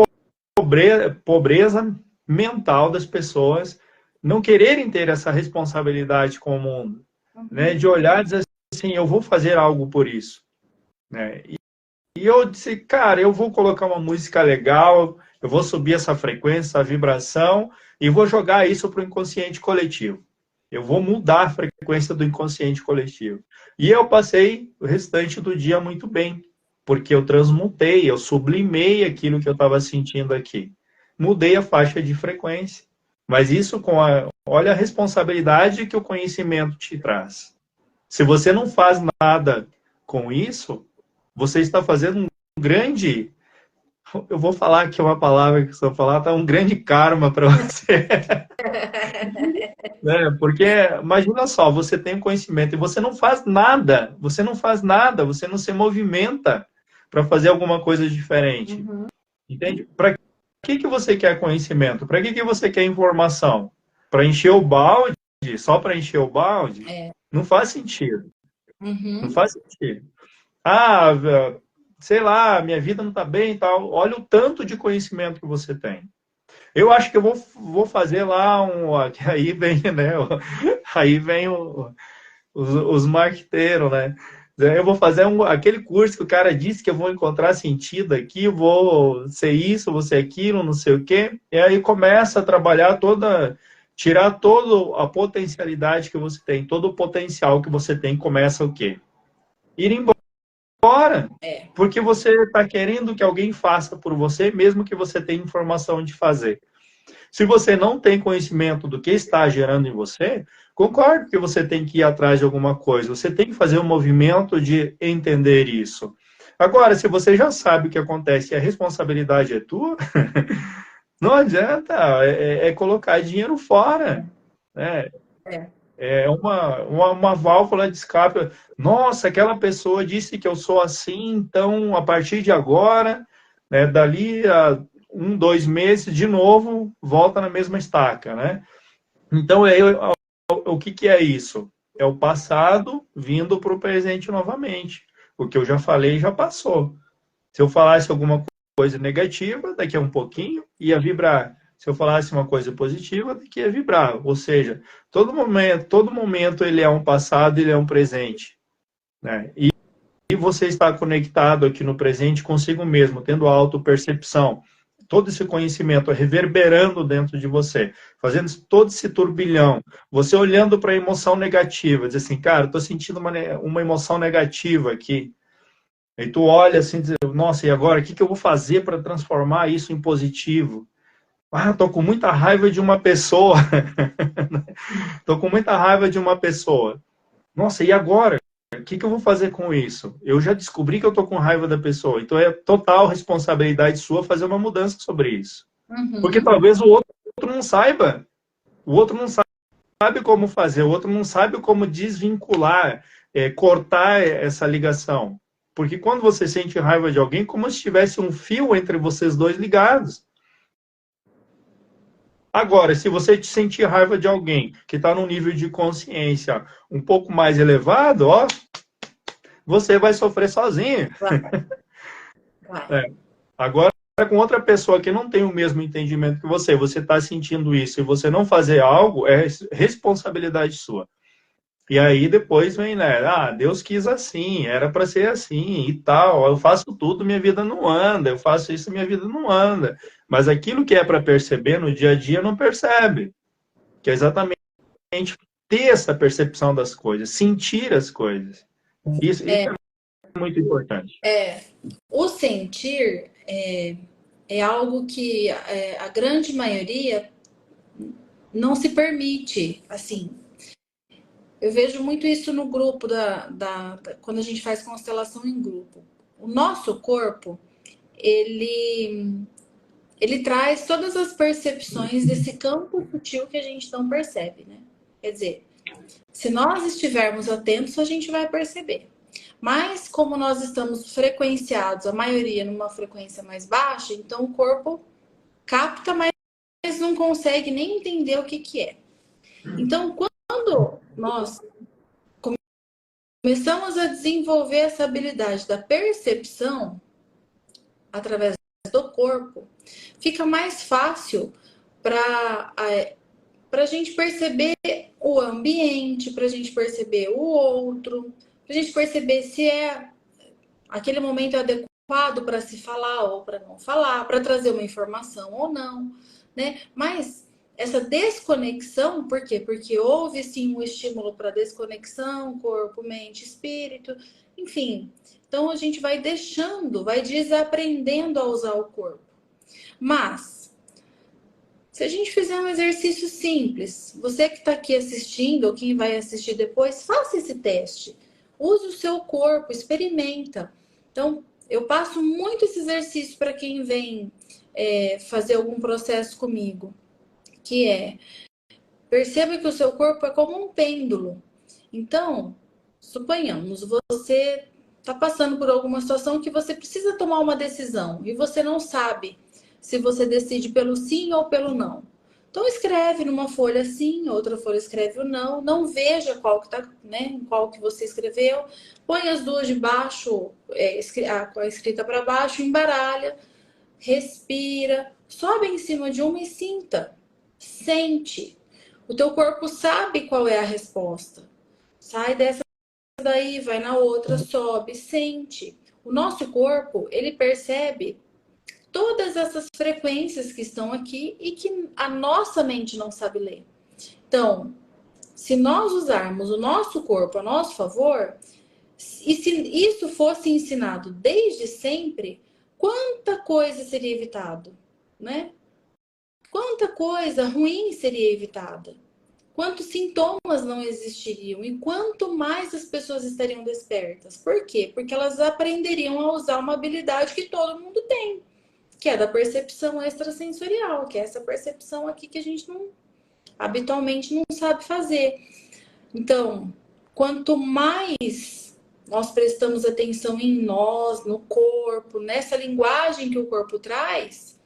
pobreza mental das pessoas não quererem ter essa responsabilidade com o mundo, né? De olhar e dizer assim, eu vou fazer algo por isso, né? E eu disse, cara, eu vou colocar uma música legal, eu vou subir essa frequência, essa vibração, e vou jogar isso para o inconsciente coletivo. Eu vou mudar a frequência do inconsciente coletivo. E eu passei o restante do dia muito bem, porque eu transmutei, eu sublimei aquilo que eu estava sentindo aqui. Mudei a faixa de frequência. Mas isso olha a responsabilidade que o conhecimento te traz. Se você não faz nada com isso, você está fazendo um grande, eu vou falar aqui uma palavra que eu falar, tá um grande karma para você. Né? Porque imagina só, você tem conhecimento e você não faz nada, você não faz nada, você não se movimenta para fazer alguma coisa diferente. Entende? Para que você quer conhecimento? Para que você quer informação? Para encher o balde? Só para encher o balde? Não faz sentido. Não faz sentido. Ah, sei lá, minha vida não está bem e tal. Olha o tanto de conhecimento que você tem. Eu acho que eu vou fazer lá aí vem, né? Aí vem os marqueteiros, né? Eu vou fazer aquele curso que o cara disse que eu vou encontrar sentido aqui, vou ser isso, vou ser aquilo, não sei o quê. E aí começa a trabalhar tirar toda a potencialidade que você tem, todo o potencial que você tem, começa o quê? Ir embora. Porque você está querendo que alguém faça por você, mesmo que você tenha informação de fazer. Se você não tem conhecimento do que está gerando em você, concordo que você tem que ir atrás de alguma coisa. Você tem que fazer um movimento de entender isso. Agora, se você já sabe o que acontece e a responsabilidade é tua, não adianta, colocar dinheiro fora. Né? É uma válvula de escape. Nossa, aquela pessoa disse que eu sou assim, então a partir de agora, né, dali a 2 meses, de novo, volta na mesma estaca, né? Então, o que é isso? É o passado vindo para o presente novamente. O que eu já falei já passou. Se eu falasse alguma coisa negativa, daqui a um pouquinho ia vibrar. Se eu falasse uma coisa positiva, daqui ia vibrar. Ou seja, todo momento ele é um passado, ele é um presente. Né? E você está conectado aqui no presente consigo mesmo, tendo a autopercepção. Todo esse conhecimento reverberando dentro de você, fazendo todo esse turbilhão. Você olhando para a emoção negativa, diz assim, cara, estou sentindo uma emoção negativa aqui. Aí tu olha assim, diz, nossa, e agora? O que eu vou fazer para transformar isso em positivo? Ah, estou com muita raiva de uma pessoa. Estou com muita raiva de uma pessoa. Nossa, e agora? O que eu vou fazer com isso? Eu já descobri que eu estou com raiva da pessoa. Então é total responsabilidade sua fazer uma mudança sobre isso. Porque talvez o outro não saiba. O outro não sabe como fazer. O outro não sabe como desvincular, cortar essa ligação. Porque quando você sente raiva de alguém, como se tivesse um fio entre vocês dois ligados. Agora, se você sentir raiva de alguém que está num nível de consciência um pouco mais elevado, ó, você vai sofrer sozinho. Agora, com outra pessoa que não tem o mesmo entendimento que você está sentindo isso e você não fazer algo, é responsabilidade sua. E aí depois vem, né? Ah, Deus quis assim, era para ser assim e tal. Eu faço tudo, minha vida não anda. Eu faço isso, minha vida não anda. Mas aquilo que é para perceber no dia a dia não percebe. Que é exatamente ter essa percepção das coisas, sentir as coisas. Isso é muito importante. O sentir é algo que a grande maioria não se permite, assim. Eu vejo muito isso no grupo, quando a gente faz constelação em grupo. O nosso corpo, ele traz todas as percepções desse campo sutil que a gente não percebe, né? Quer dizer, se nós estivermos atentos, a gente vai perceber. Mas como nós estamos frequenciados, a maioria numa frequência mais baixa, então o corpo capta, mas não consegue nem entender o que é. Então, quando nós começamos a desenvolver essa habilidade da percepção através do corpo, fica mais fácil para a gente perceber o ambiente, para a gente perceber o outro, para a gente perceber se é aquele momento adequado para se falar ou para não falar, para trazer uma informação ou não, né? Mas essa desconexão, por quê? Porque houve sim um estímulo para desconexão, corpo, mente, espírito, enfim. Então a gente vai deixando, vai desaprendendo a usar o corpo. Mas se a gente fizer um exercício simples, você que está aqui assistindo ou quem vai assistir depois, faça esse teste. Use o seu corpo, experimenta. Então, eu passo muito esse exercício para quem vem fazer algum processo comigo, que é, perceba que o seu corpo é como um pêndulo. Então, suponhamos, você está passando por alguma situação que você precisa tomar uma decisão e você não sabe se você decide pelo sim ou pelo não. Então escreve numa folha sim, outra folha escreve o não, não veja qual que tá, né, qual que você escreveu, põe as duas de baixo, a escrita para baixo, embaralha, respira, sobe em cima de uma e sinta, sente. O teu corpo sabe qual é a resposta. Sai dessa daí, vai na outra, sobe, sente. O nosso corpo, ele percebe todas essas frequências que estão aqui e que a nossa mente não sabe ler. Então, se nós usarmos o nosso corpo a nosso favor, e se isso fosse ensinado desde sempre, quanta coisa seria evitado, né? Quanta coisa ruim seria evitada. Quantos sintomas não existiriam e quanto mais as pessoas estariam despertas. Por quê? Porque elas aprenderiam a usar uma habilidade que todo mundo tem, que é da percepção extrasensorial, que é essa percepção aqui que a gente não, habitualmente não sabe fazer. Então, quanto mais nós prestamos atenção em nós, no corpo, nessa linguagem que o corpo traz,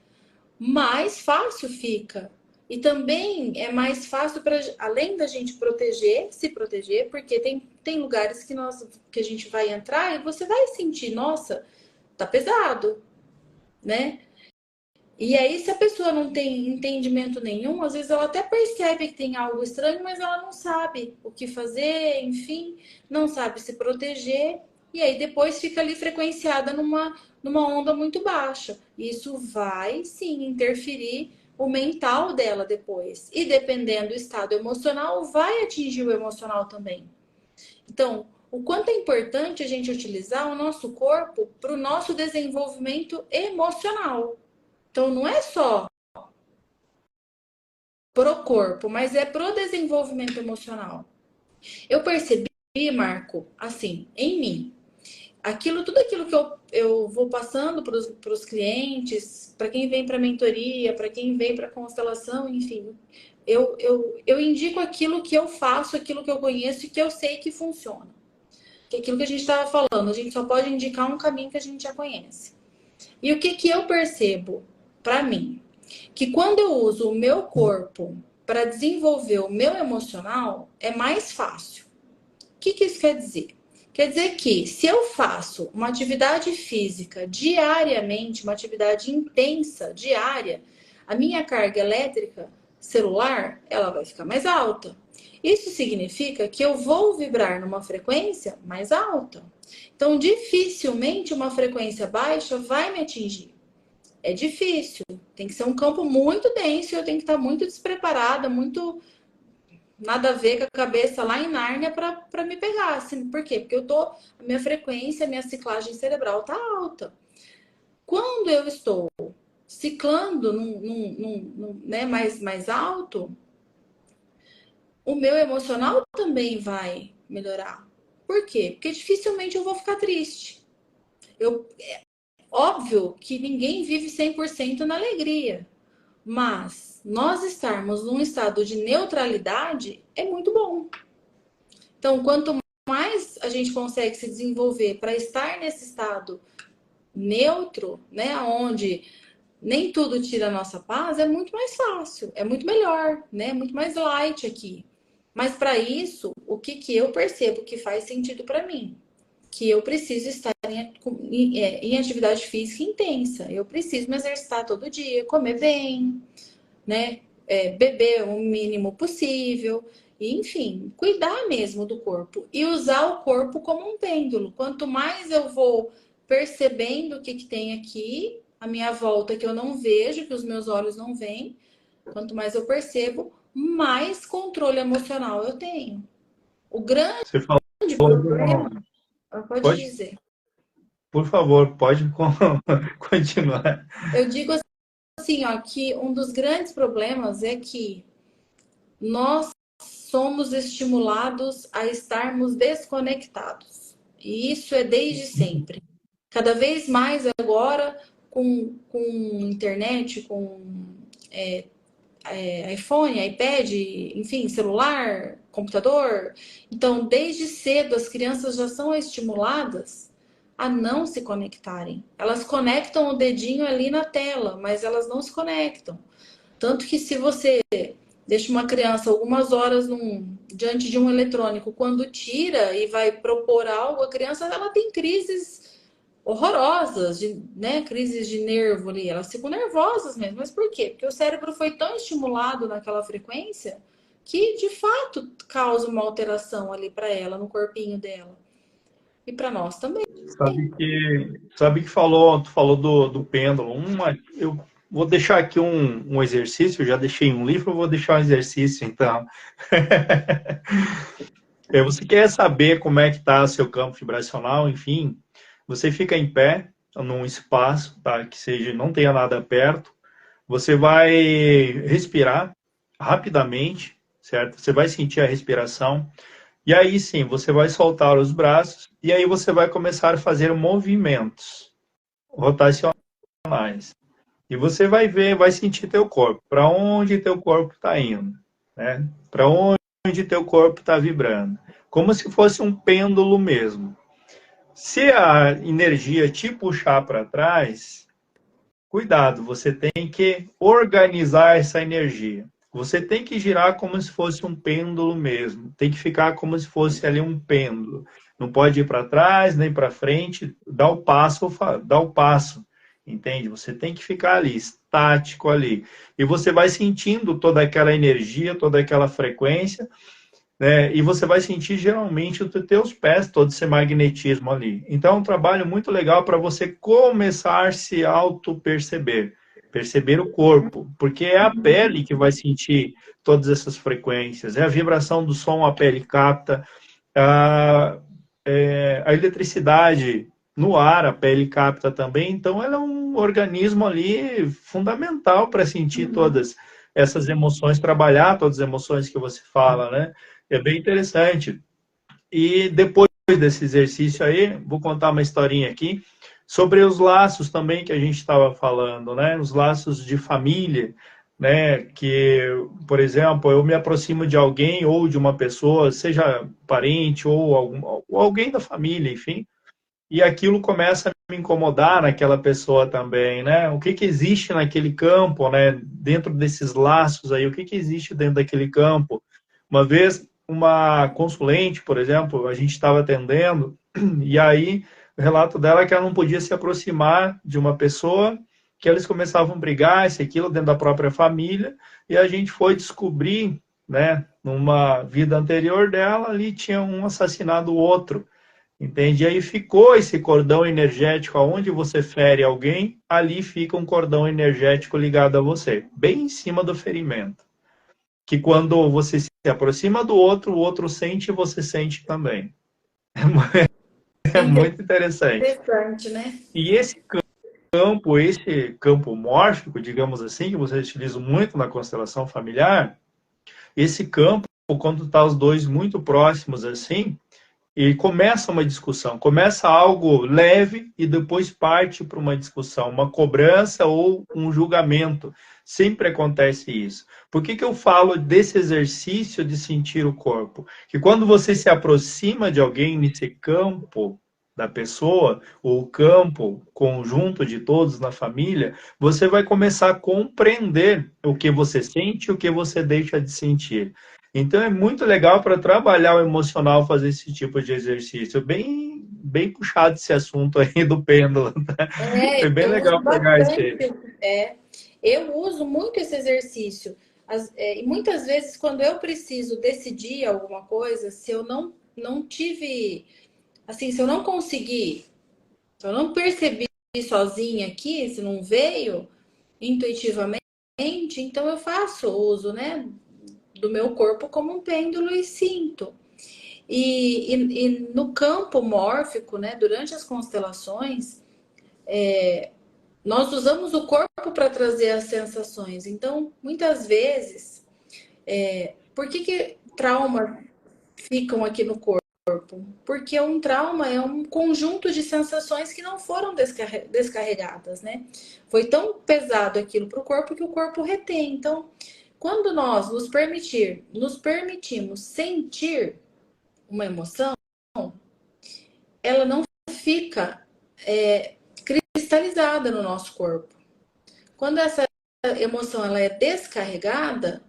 mais fácil fica. E também é mais fácil para, além da gente proteger, se proteger, porque tem lugares que a gente vai entrar e você vai sentir, nossa, tá pesado, né? E aí, se a pessoa não tem entendimento nenhum, às vezes ela até percebe que tem algo estranho, mas ela não sabe o que fazer, enfim, não sabe se proteger, e aí depois fica ali frequenciada numa onda muito baixa. Isso vai, sim, interferir o mental dela depois. E dependendo do estado emocional, vai atingir o emocional também. Então, o quanto é importante a gente utilizar o nosso corpo para o nosso desenvolvimento emocional. Então, não é só pro corpo, mas é pro desenvolvimento emocional. Eu percebi, Marco, assim, em mim, tudo aquilo que eu vou passando para os clientes, para quem vem para mentoria, para quem vem para constelação, enfim, eu indico aquilo que eu faço, aquilo que eu conheço e que eu sei que funciona. Que é aquilo que a gente estava falando, a gente só pode indicar um caminho que a gente já conhece. E o que eu percebo para mim? Que quando eu uso o meu corpo para desenvolver o meu emocional, é mais fácil. O que isso quer dizer? Quer dizer que se eu faço uma atividade física diariamente, uma atividade intensa diária, a minha carga elétrica celular, ela vai ficar mais alta. Isso significa que eu vou vibrar numa frequência mais alta. Então, dificilmente uma frequência baixa vai me atingir. É difícil. Tem que ser um campo muito denso, eu tenho que estar muito despreparada, muito nada a ver com a cabeça lá em Nárnia para me pegar. Assim, por quê? Porque a minha frequência, a minha ciclagem cerebral está alta. Quando eu estou ciclando né, mais alto, o meu emocional também vai melhorar. Por quê? Porque dificilmente eu vou ficar triste. Óbvio que ninguém vive 100% na alegria, mas nós estarmos num estado de neutralidade é muito bom. Então, quanto mais a gente consegue se desenvolver para estar nesse estado neutro, né, onde nem tudo tira a nossa paz, é muito mais fácil, é muito melhor, né, muito mais light aqui. Mas para isso, o que eu percebo que faz sentido para mim? Que eu preciso estar em atividade física intensa. Eu preciso me exercitar todo dia, comer bem, né? Beber o mínimo possível. E, enfim, cuidar mesmo do corpo. E usar o corpo como um pêndulo. Quanto mais eu vou percebendo o que tem aqui, a minha volta que eu não vejo, que os meus olhos não veem, quanto mais eu percebo, mais controle emocional eu tenho. O grande Você falou, problema, pode pode, dizer. por favor, pode continuar. Eu digo assim, ó, que um dos grandes problemas é que nós somos estimulados a estarmos desconectados. E isso é desde sempre. Cada vez mais agora com internet, com iPhone, iPad, enfim, celular, computador. Então, desde cedo as crianças já são estimuladas a não se conectarem. Elas conectam o dedinho ali na tela, mas elas não se conectam. Tanto que se você deixa uma criança algumas horas diante de um eletrônico, quando tira e vai propor algo, a criança ela tem crises horrorosas, né? Crises de nervo ali. Elas ficam nervosas mesmo. Mas por quê? Porque o cérebro foi tão estimulado naquela frequência que, de fato, causa uma alteração ali para ela, no corpinho dela. E para nós também. Sabe que tu falou do pêndulo. Eu vou deixar aqui um exercício, eu já deixei um livro, eu vou deixar um exercício, então. Você quer saber como é que está seu campo vibracional, enfim, você fica em pé, num espaço, tá, que seja, não tenha nada perto, você vai respirar rapidamente, certo? Você vai sentir a respiração, e aí sim, você vai soltar os braços, e aí você vai começar a fazer movimentos rotacionais. E você vai ver, vai sentir teu corpo, para onde teu corpo está indo, né? Para onde teu corpo está vibrando. Como se fosse um pêndulo mesmo. Se a energia te puxar para trás, cuidado, você tem que organizar essa energia. Você tem que girar como se fosse um pêndulo mesmo. Tem que ficar como se fosse ali um pêndulo. Não pode ir para trás, nem para frente. Dá o passo. Entende? Você tem que ficar ali, estático ali. E você vai sentindo toda aquela energia, toda aquela frequência, né? E você vai sentir geralmente os teus pés, todo esse magnetismo ali. Então, é um trabalho muito legal para você começar a se auto-perceber, perceber o corpo, porque é a pele que vai sentir todas essas frequências, é a vibração do som, a pele capta, a, a eletricidade no ar, a pele capta também, então ela é um organismo ali fundamental para sentir todas essas emoções, trabalhar todas as emoções que você fala, né? É bem interessante. E depois desse exercício aí, vou contar uma historinha aqui sobre os laços também que a gente estava falando, né? Os laços de família, né? Que, por exemplo, eu me aproximo de alguém ou de uma pessoa, seja parente ou alguém da família, enfim, e aquilo começa a me incomodar naquela pessoa também, né? O que que existe naquele campo, né? Dentro desses laços aí, o que que existe dentro daquele campo? Uma vez, uma consulente, por exemplo, a gente estava atendendo, e aí o relato dela é que ela não podia se aproximar de uma pessoa, que eles começavam a brigar, isso e aquilo, dentro da própria família, e a gente foi descobrir, né, numa vida anterior dela, ali tinha um assassinado o outro. Entende? E aí ficou esse cordão energético, aonde você fere alguém, ali fica um cordão energético ligado a você, bem em cima do ferimento. Que quando você se aproxima do outro, o outro sente e você sente também. É muito interessante. Interessante, né? E esse campo mórfico, digamos assim, que vocês utilizam muito na constelação familiar, esse campo, quando está os dois muito próximos assim, e começa uma discussão, começa algo leve e depois parte para uma discussão, uma cobrança ou um julgamento. Sempre acontece isso. Por que que eu falo desse exercício de sentir o corpo? Que quando você se aproxima de alguém nesse campo da pessoa, ou campo conjunto de todos na família, você vai começar a compreender o que você sente e o que você deixa de sentir. Então é muito legal para trabalhar o emocional fazer esse tipo de exercício. Bem puxado esse assunto aí do pêndulo. Tá? Foi bem Eu uso legal pegar esse. bastante. É, eu uso muito esse exercício. E muitas vezes, quando eu preciso decidir alguma coisa, se eu não tive, assim, se eu não consegui, se eu não percebi sozinha aqui, se não veio intuitivamente, então eu faço uso, né, do meu corpo como um pêndulo e sinto. E no campo mórfico, né, durante as constelações, nós usamos o corpo para trazer as sensações. Então, muitas vezes, por que traumas ficam aqui no corpo? Porque um trauma é um conjunto de sensações que não foram descarregadas, né? Foi tão pesado aquilo para o corpo que o corpo retém. Então, quando nós nos permitimos sentir uma emoção, ela não fica cristalizada no nosso corpo. Quando essa emoção ela é descarregada,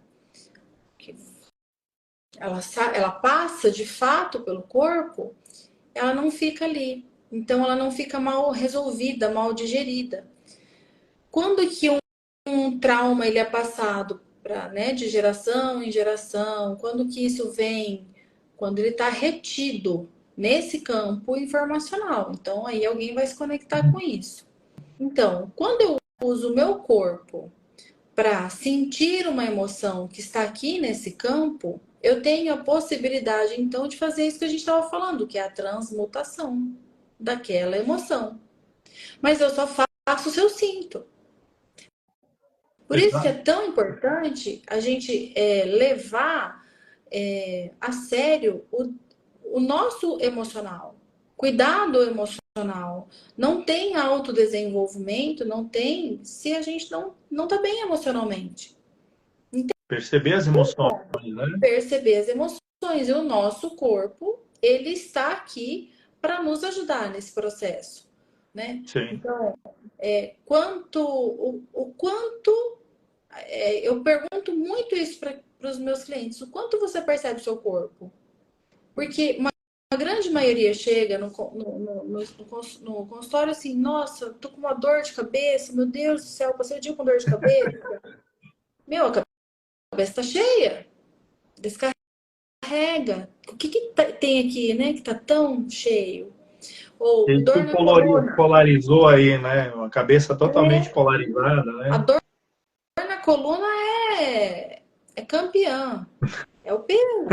ela passa de fato pelo corpo, ela não fica ali. Então ela não fica mal resolvida, mal digerida. Quando que um trauma ele é passado pra, né, de geração em geração, quando que isso vem? Quando ele está retido nesse campo informacional. Então aí alguém vai se conectar com isso. Então, quando eu uso o meu corpo para sentir uma emoção que está aqui nesse campo, eu tenho a possibilidade, então, de fazer isso que a gente estava falando, que é a transmutação daquela emoção. Mas eu só faço se eu sinto. Por isso que é Exato. tão importante a gente levar a sério o nosso emocional. Cuidar do emocional. Não tem autodesenvolvimento, não tem se a gente não tá bem emocionalmente. Perceber as emoções, né? Perceber as emoções. E o nosso corpo, ele está aqui para nos ajudar nesse processo, né? Sim. Então, o quanto eu pergunto muito isso para os meus clientes, o quanto você percebe o seu corpo? Porque uma grande maioria chega no consultório assim, nossa, tô com uma dor de cabeça, meu Deus do céu, passei o dia com dor de cabeça. Meu, a cabeça tá cheia, descarrega. O que tem aqui, né, que tá tão cheio? Ou dor Isso na coluna. polarizou aí, né? Uma cabeça totalmente polarizada, A né? dor na coluna é campeã, é o peso.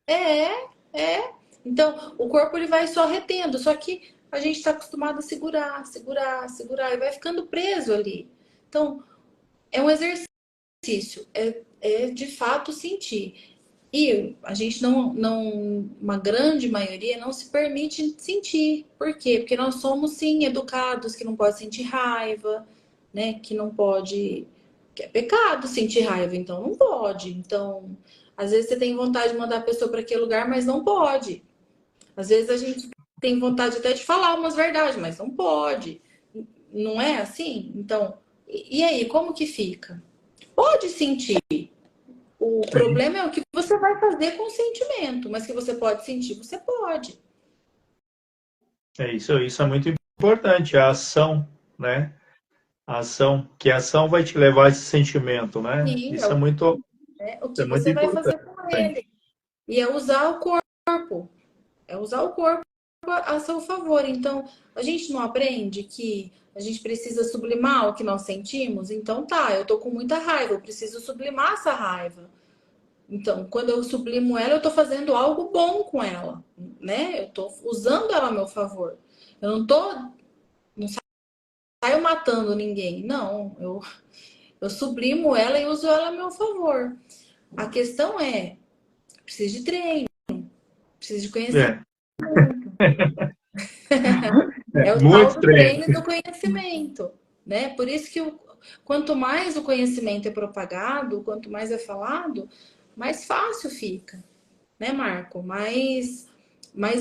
É, é. Então, o corpo ele vai só retendo, só que a gente está acostumado a segurar, segurar, segurar, e vai ficando preso ali. Então, é um exercício, é de fato sentir. E a gente uma grande maioria não se permite sentir. Por quê? Porque nós somos, sim, educados que não pode sentir raiva, né? Que não pode. Que é pecado sentir raiva, então não pode. Então, às vezes você tem vontade de mandar a pessoa para aquele lugar, mas não pode. Às vezes a gente tem vontade até de falar umas verdades, mas não pode. Não é assim? Então, e aí, como que fica? Pode sentir. O Sim. problema é o que você vai fazer com o sentimento, mas que você pode sentir, você pode. Isso é muito importante, a ação, né? A ação, que a ação vai te levar a esse sentimento, né? Sim, Isso o é que muito você vai fazer com importante. ele. E é usar o corpo. É usar o corpo a seu favor. Então, a gente não aprende que a gente precisa sublimar o que nós sentimos? Então, tá, eu tô com muita raiva, eu preciso sublimar essa raiva. Então, quando eu sublimo ela, eu tô fazendo algo bom com ela, né? Eu tô usando ela a meu favor. Eu não saio matando ninguém. Não, eu sublimo ela e uso ela a meu favor. A questão preciso de treino, preciso de conhecimento. É, É o tal muito do treino. treino do conhecimento, né? Por isso que quanto mais o conhecimento é propagado, quanto mais é falado, mais fácil fica, né, Marco? Mas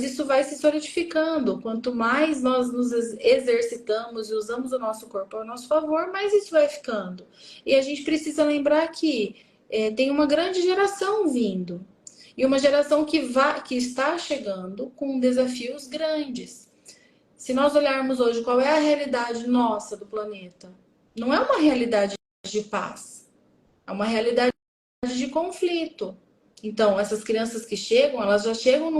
isso vai se solidificando. Quanto mais nós nos exercitamos e usamos o nosso corpo ao nosso favor, mais isso vai ficando. E a gente precisa lembrar que tem uma grande geração vindo. E uma geração que está chegando com desafios grandes. Se nós olharmos hoje qual é a realidade nossa do planeta, não é uma realidade de paz, é uma realidade de conflito. Então, essas crianças que chegam, elas já chegam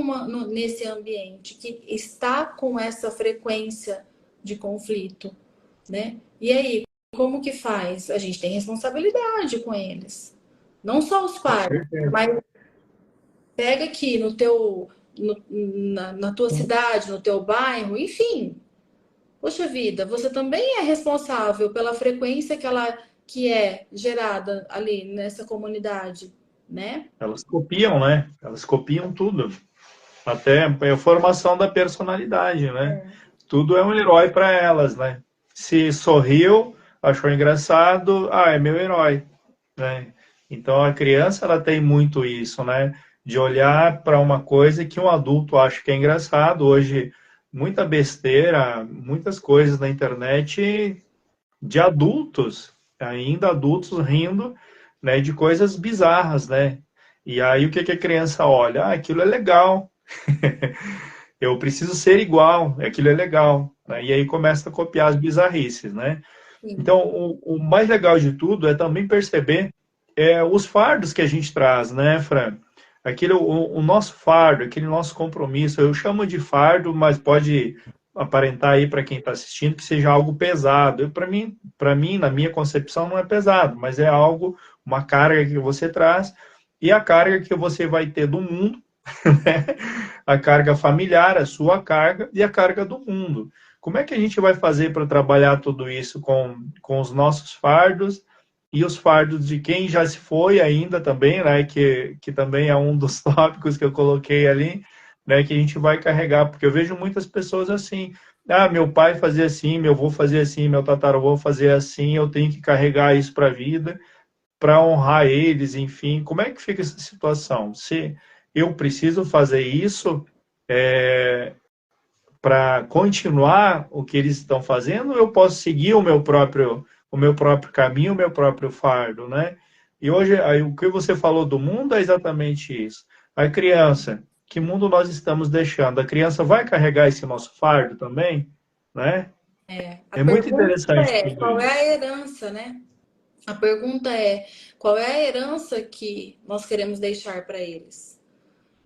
nesse ambiente que está com essa frequência de conflito, né? E aí, como que faz? A gente tem responsabilidade com eles. Não só os Com pais, certeza. mas pega aqui na tua cidade, no teu bairro, enfim. Poxa vida, você também é responsável pela frequência que é gerada ali nessa comunidade, né? Elas copiam, né? Elas copiam tudo. Até a formação da personalidade, né? Tudo é um herói para elas, né? Se sorriu, achou engraçado, é meu herói, né? Então a criança ela tem muito isso, né? De olhar para uma coisa que um adulto acha que é engraçado. Hoje, muita besteira, muitas coisas na internet de adultos, ainda adultos rindo, né, de coisas bizarras, né? E aí o que que a criança olha? Ah, aquilo é legal. Eu preciso ser igual, aquilo é legal, né? E aí começa a copiar as bizarrices, né? Sim. Então, o mais legal de tudo é também perceber os fardos que a gente traz, né, Fran? Aquele, o nosso fardo, aquele nosso compromisso, eu chamo de fardo, mas pode aparentar aí para quem está assistindo que seja algo pesado. Para mim, na minha concepção, não é pesado, mas é algo, uma carga que você traz e a carga que você vai ter do mundo, né? A carga familiar, a sua carga e a carga do mundo. Como é que a gente vai fazer para trabalhar tudo isso com os nossos fardos e os fardos de quem já se foi ainda também, né? Que também é um dos tópicos que eu coloquei ali, né? Que a gente vai carregar, porque eu vejo muitas pessoas assim. Ah, meu pai fazia assim, meu avô fazia assim, meu tataravô fazia assim, eu tenho que carregar isso para a vida, para honrar eles, enfim. Como é que fica essa situação? Se eu preciso fazer isso, para continuar o que eles estão fazendo, eu posso seguir o meu próprio caminho, o meu próprio fardo, né? E hoje, aí, o que você falou do mundo é exatamente isso. A criança, que mundo nós estamos deixando? A criança vai carregar esse nosso fardo também, né? A É muito pergunta interessante é, tudo qual é isso. a herança, né? A pergunta é, qual é a herança que nós queremos deixar para eles?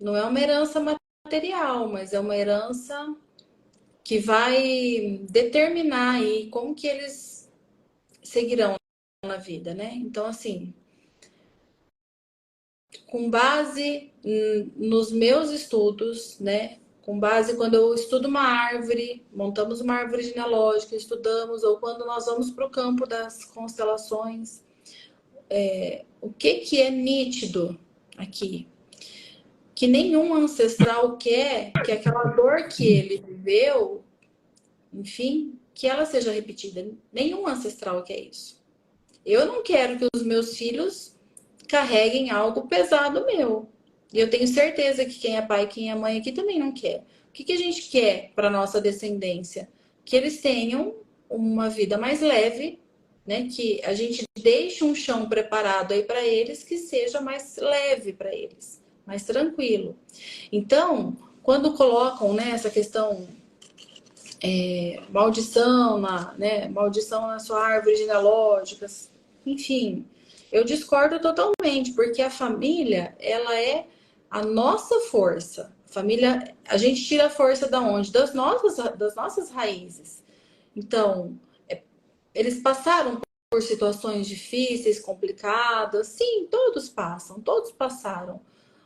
Não é uma herança material, mas é uma herança que vai determinar aí como que eles seguirão na vida, né? Então, assim, com base nos meus estudos, né? Com base quando eu estudo uma árvore, montamos uma árvore genealógica, estudamos, ou quando nós vamos para o campo das constelações, o que que é nítido aqui? Que nenhum ancestral quer que aquela dor que ele viveu, enfim, que ela seja repetida. Nenhum ancestral quer isso. Eu não quero que os meus filhos carreguem algo pesado meu. E eu tenho certeza que quem é pai e quem é mãe aqui também não quer. O que que a gente quer para nossa descendência? Que eles tenham uma vida mais leve, né? Que a gente deixe um chão preparado aí para eles que seja mais leve para eles, mais tranquilo. Então, quando colocam, né, essa questão maldição maldição na sua árvore genealógica, enfim, eu discordo totalmente, porque a família, ela é a nossa força. Família, a gente tira a força da onde? Das nossas raízes. Então, eles passaram por situações difíceis, complicadas, sim, todos passam, todos passaram.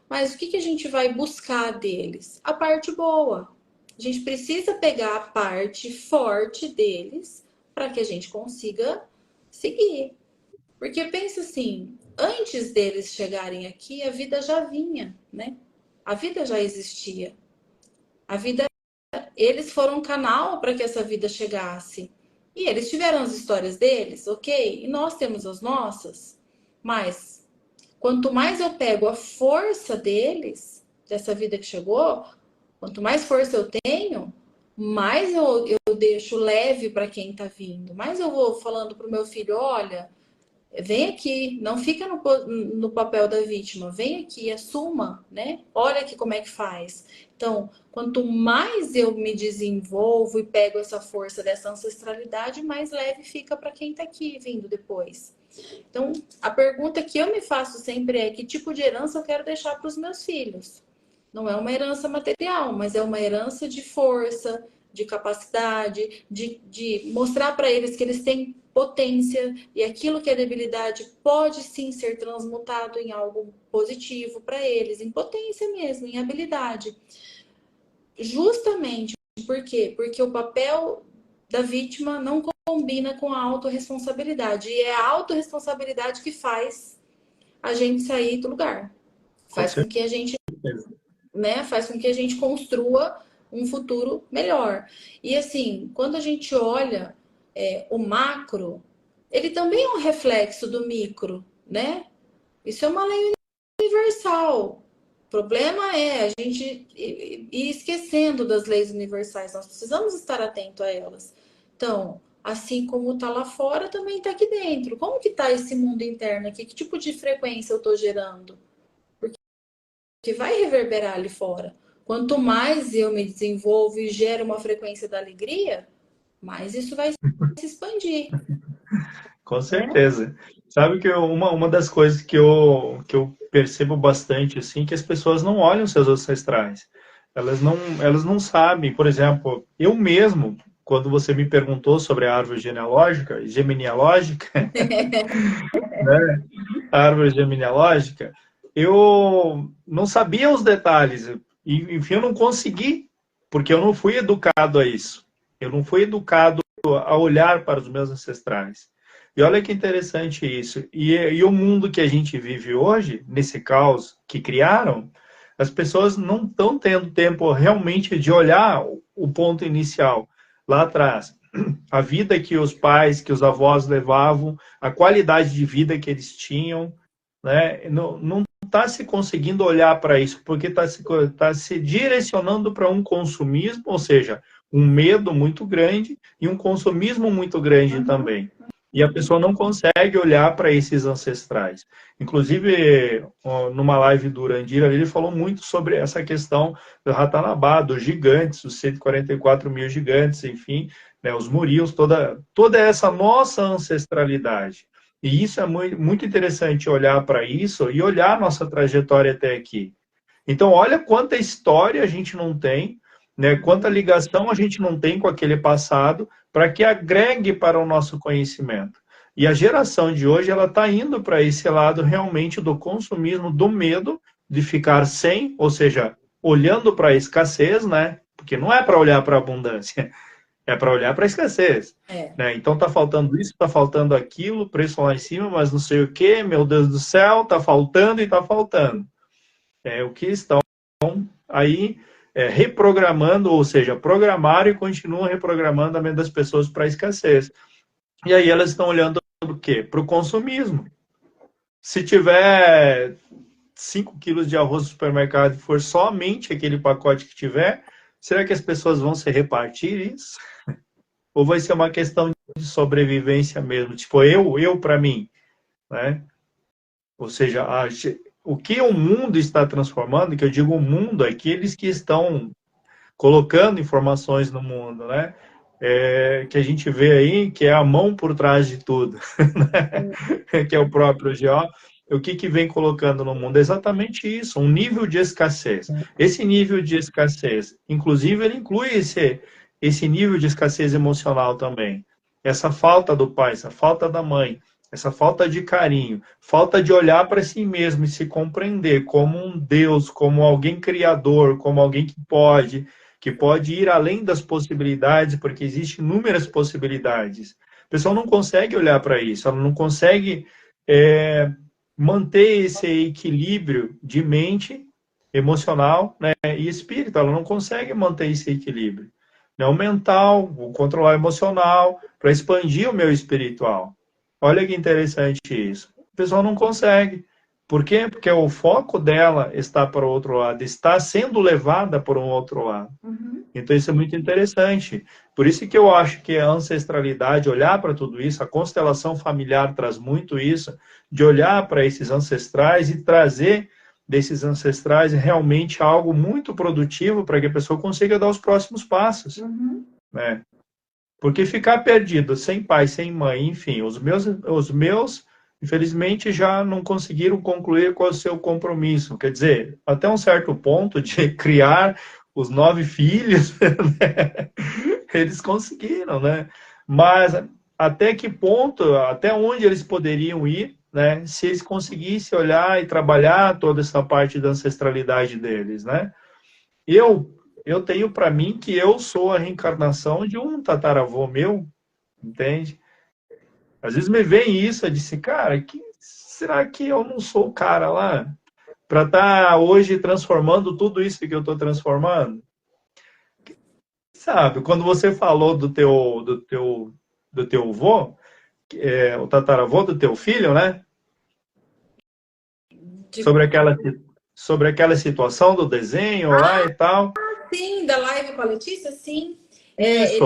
Mas o que que a gente vai buscar deles? A parte boa. A gente precisa pegar a parte forte deles para que a gente consiga seguir. Porque pensa assim, antes deles chegarem aqui, a vida já vinha, né? A vida já existia. A vida, eles foram um canal para que essa vida chegasse. E eles tiveram as histórias deles, ok? E nós temos as nossas. Mas quanto mais eu pego a força deles, dessa vida que chegou, quanto mais força eu tenho, mais eu deixo leve para quem está vindo. Mais eu vou falando para o meu filho: olha, vem aqui, não fica no papel da vítima, vem aqui, assuma, né? Olha aqui como é que faz. Então, quanto mais eu me desenvolvo e pego essa força dessa ancestralidade, mais leve fica para quem está aqui vindo depois. Então, a pergunta que eu me faço sempre é: que tipo de herança eu quero deixar para os meus filhos? Não é uma herança material, mas é uma herança de força, de capacidade, de mostrar para eles que eles têm potência e aquilo que é debilidade pode sim ser transmutado em algo positivo para eles, em potência mesmo, em habilidade. Justamente por quê? Porque o papel da vítima não combina com a autorresponsabilidade. E é a autorresponsabilidade que faz a gente sair do lugar. Com Faz com que a gente, certeza. né, faz com que a gente construa um futuro melhor. E assim, quando a gente olha o macro, ele também é um reflexo do micro, né? Isso é uma lei universal. problema é a gente ir esquecendo das leis universais. Nós precisamos estar atento a elas. Então, assim como está lá fora, também está aqui dentro. Como que está esse mundo interno aqui? Que tipo de frequência eu estou gerando? Porque vai reverberar ali fora. Quanto mais eu me desenvolvo e gero uma frequência da alegria, mais isso vai se expandir, Com né? certeza. Sabe que uma das coisas que eu percebo bastante, assim, que as pessoas não olham seus ancestrais. Elas não sabem. Por exemplo, eu mesmo, quando você me perguntou sobre a árvore genealógica, genealógica, né, a árvore genealógica, eu não sabia os detalhes. E, enfim, eu não consegui, porque eu não fui educado a isso. Eu não fui educado a olhar para os meus ancestrais. E olha que interessante isso. E o mundo que a gente vive hoje, nesse caos que criaram, as pessoas não estão tendo tempo realmente de olhar o ponto inicial, lá atrás. A vida que os pais, que os avós levavam, a qualidade de vida que eles tinham, né? Não está se conseguindo olhar para isso, porque tá se direcionando para um consumismo, ou seja, um medo muito grande e um consumismo muito grande Uhum. também. E a pessoa não consegue olhar para esses ancestrais. Inclusive, numa live do Urandir, ele falou muito sobre essa questão do Ratanabá, dos gigantes, os 144 mil gigantes, enfim, né, os Murios, toda essa nossa ancestralidade. E isso é muito interessante olhar para isso e olhar a nossa trajetória até aqui. Então, olha quanta história a gente não tem, né? Quanta ligação a gente não tem com aquele passado para que agregue para o nosso conhecimento. E a geração de hoje ela está indo para esse lado realmente do consumismo, do medo de ficar sem, ou seja, olhando para a escassez, né? Porque não é para olhar para a abundância, é para olhar para a escassez. É. Né? Então está faltando isso, está faltando aquilo, preço lá em cima, mas não sei o que, meu Deus do céu, está faltando e está faltando. É o que estão aí reprogramando, ou seja, programaram e continuam reprogramando a mente das pessoas para a escassez. E aí elas estão olhando para o quê? Para o consumismo. Se tiver 5 quilos de arroz no supermercado e for somente aquele pacote que tiver, será que as pessoas vão se repartir isso? Ou vai ser uma questão de sobrevivência mesmo? Tipo, eu para mim, né? Ou seja, o que o mundo está transformando, que eu digo o mundo, é aqueles que estão colocando informações no mundo, né? Que a gente vê aí, que é a mão por trás de tudo, né? Que é o próprio GO. O que vem colocando no mundo? É exatamente isso, um nível de escassez. Esse nível de escassez, inclusive, ele inclui esse nível de escassez emocional também. Essa falta do pai, essa falta da mãe, essa falta de carinho, falta de olhar para si mesmo e se compreender como um Deus, como alguém criador, como alguém que pode ir além das possibilidades, porque existem inúmeras possibilidades. A pessoa não consegue olhar para isso, ela não consegue é, manter esse equilíbrio de mente, emocional, né, e espírito. Ela não consegue manter esse equilíbrio. Né, o mental, o controlar o emocional, para expandir o meu espiritual. Olha que interessante isso. O pessoal não consegue. Por quê? Porque o foco dela está para o outro lado, está sendo levada por um outro lado. Uhum. Então, isso é muito interessante. Por isso que eu acho que a ancestralidade, olhar para tudo isso, a constelação familiar traz muito isso, de olhar para esses ancestrais e trazer desses ancestrais realmente algo muito produtivo para que a pessoa consiga dar os próximos passos. Uhum. Né? Porque ficar perdido, sem pai, sem mãe, enfim, os meus, infelizmente, já não conseguiram concluir com o seu compromisso. Quer dizer, até um certo ponto de criar os 9 filhos, né? Eles conseguiram, né? Mas até que ponto, até onde eles poderiam ir, né? Se eles conseguissem olhar e trabalhar toda essa parte da ancestralidade deles, né? Eu, eu tenho para mim que eu sou a reencarnação de um tataravô meu, entende? Às vezes me vem isso, eu disse, cara, será que eu não sou o cara lá para estar hoje transformando tudo isso que eu estou transformando? Sabe, quando você falou do teu avô, o tataravô do teu filho, né? De Sobre aquela, sobre aquela situação do desenho lá e tal. Sim, da live com a Letícia, sim. É, Isso,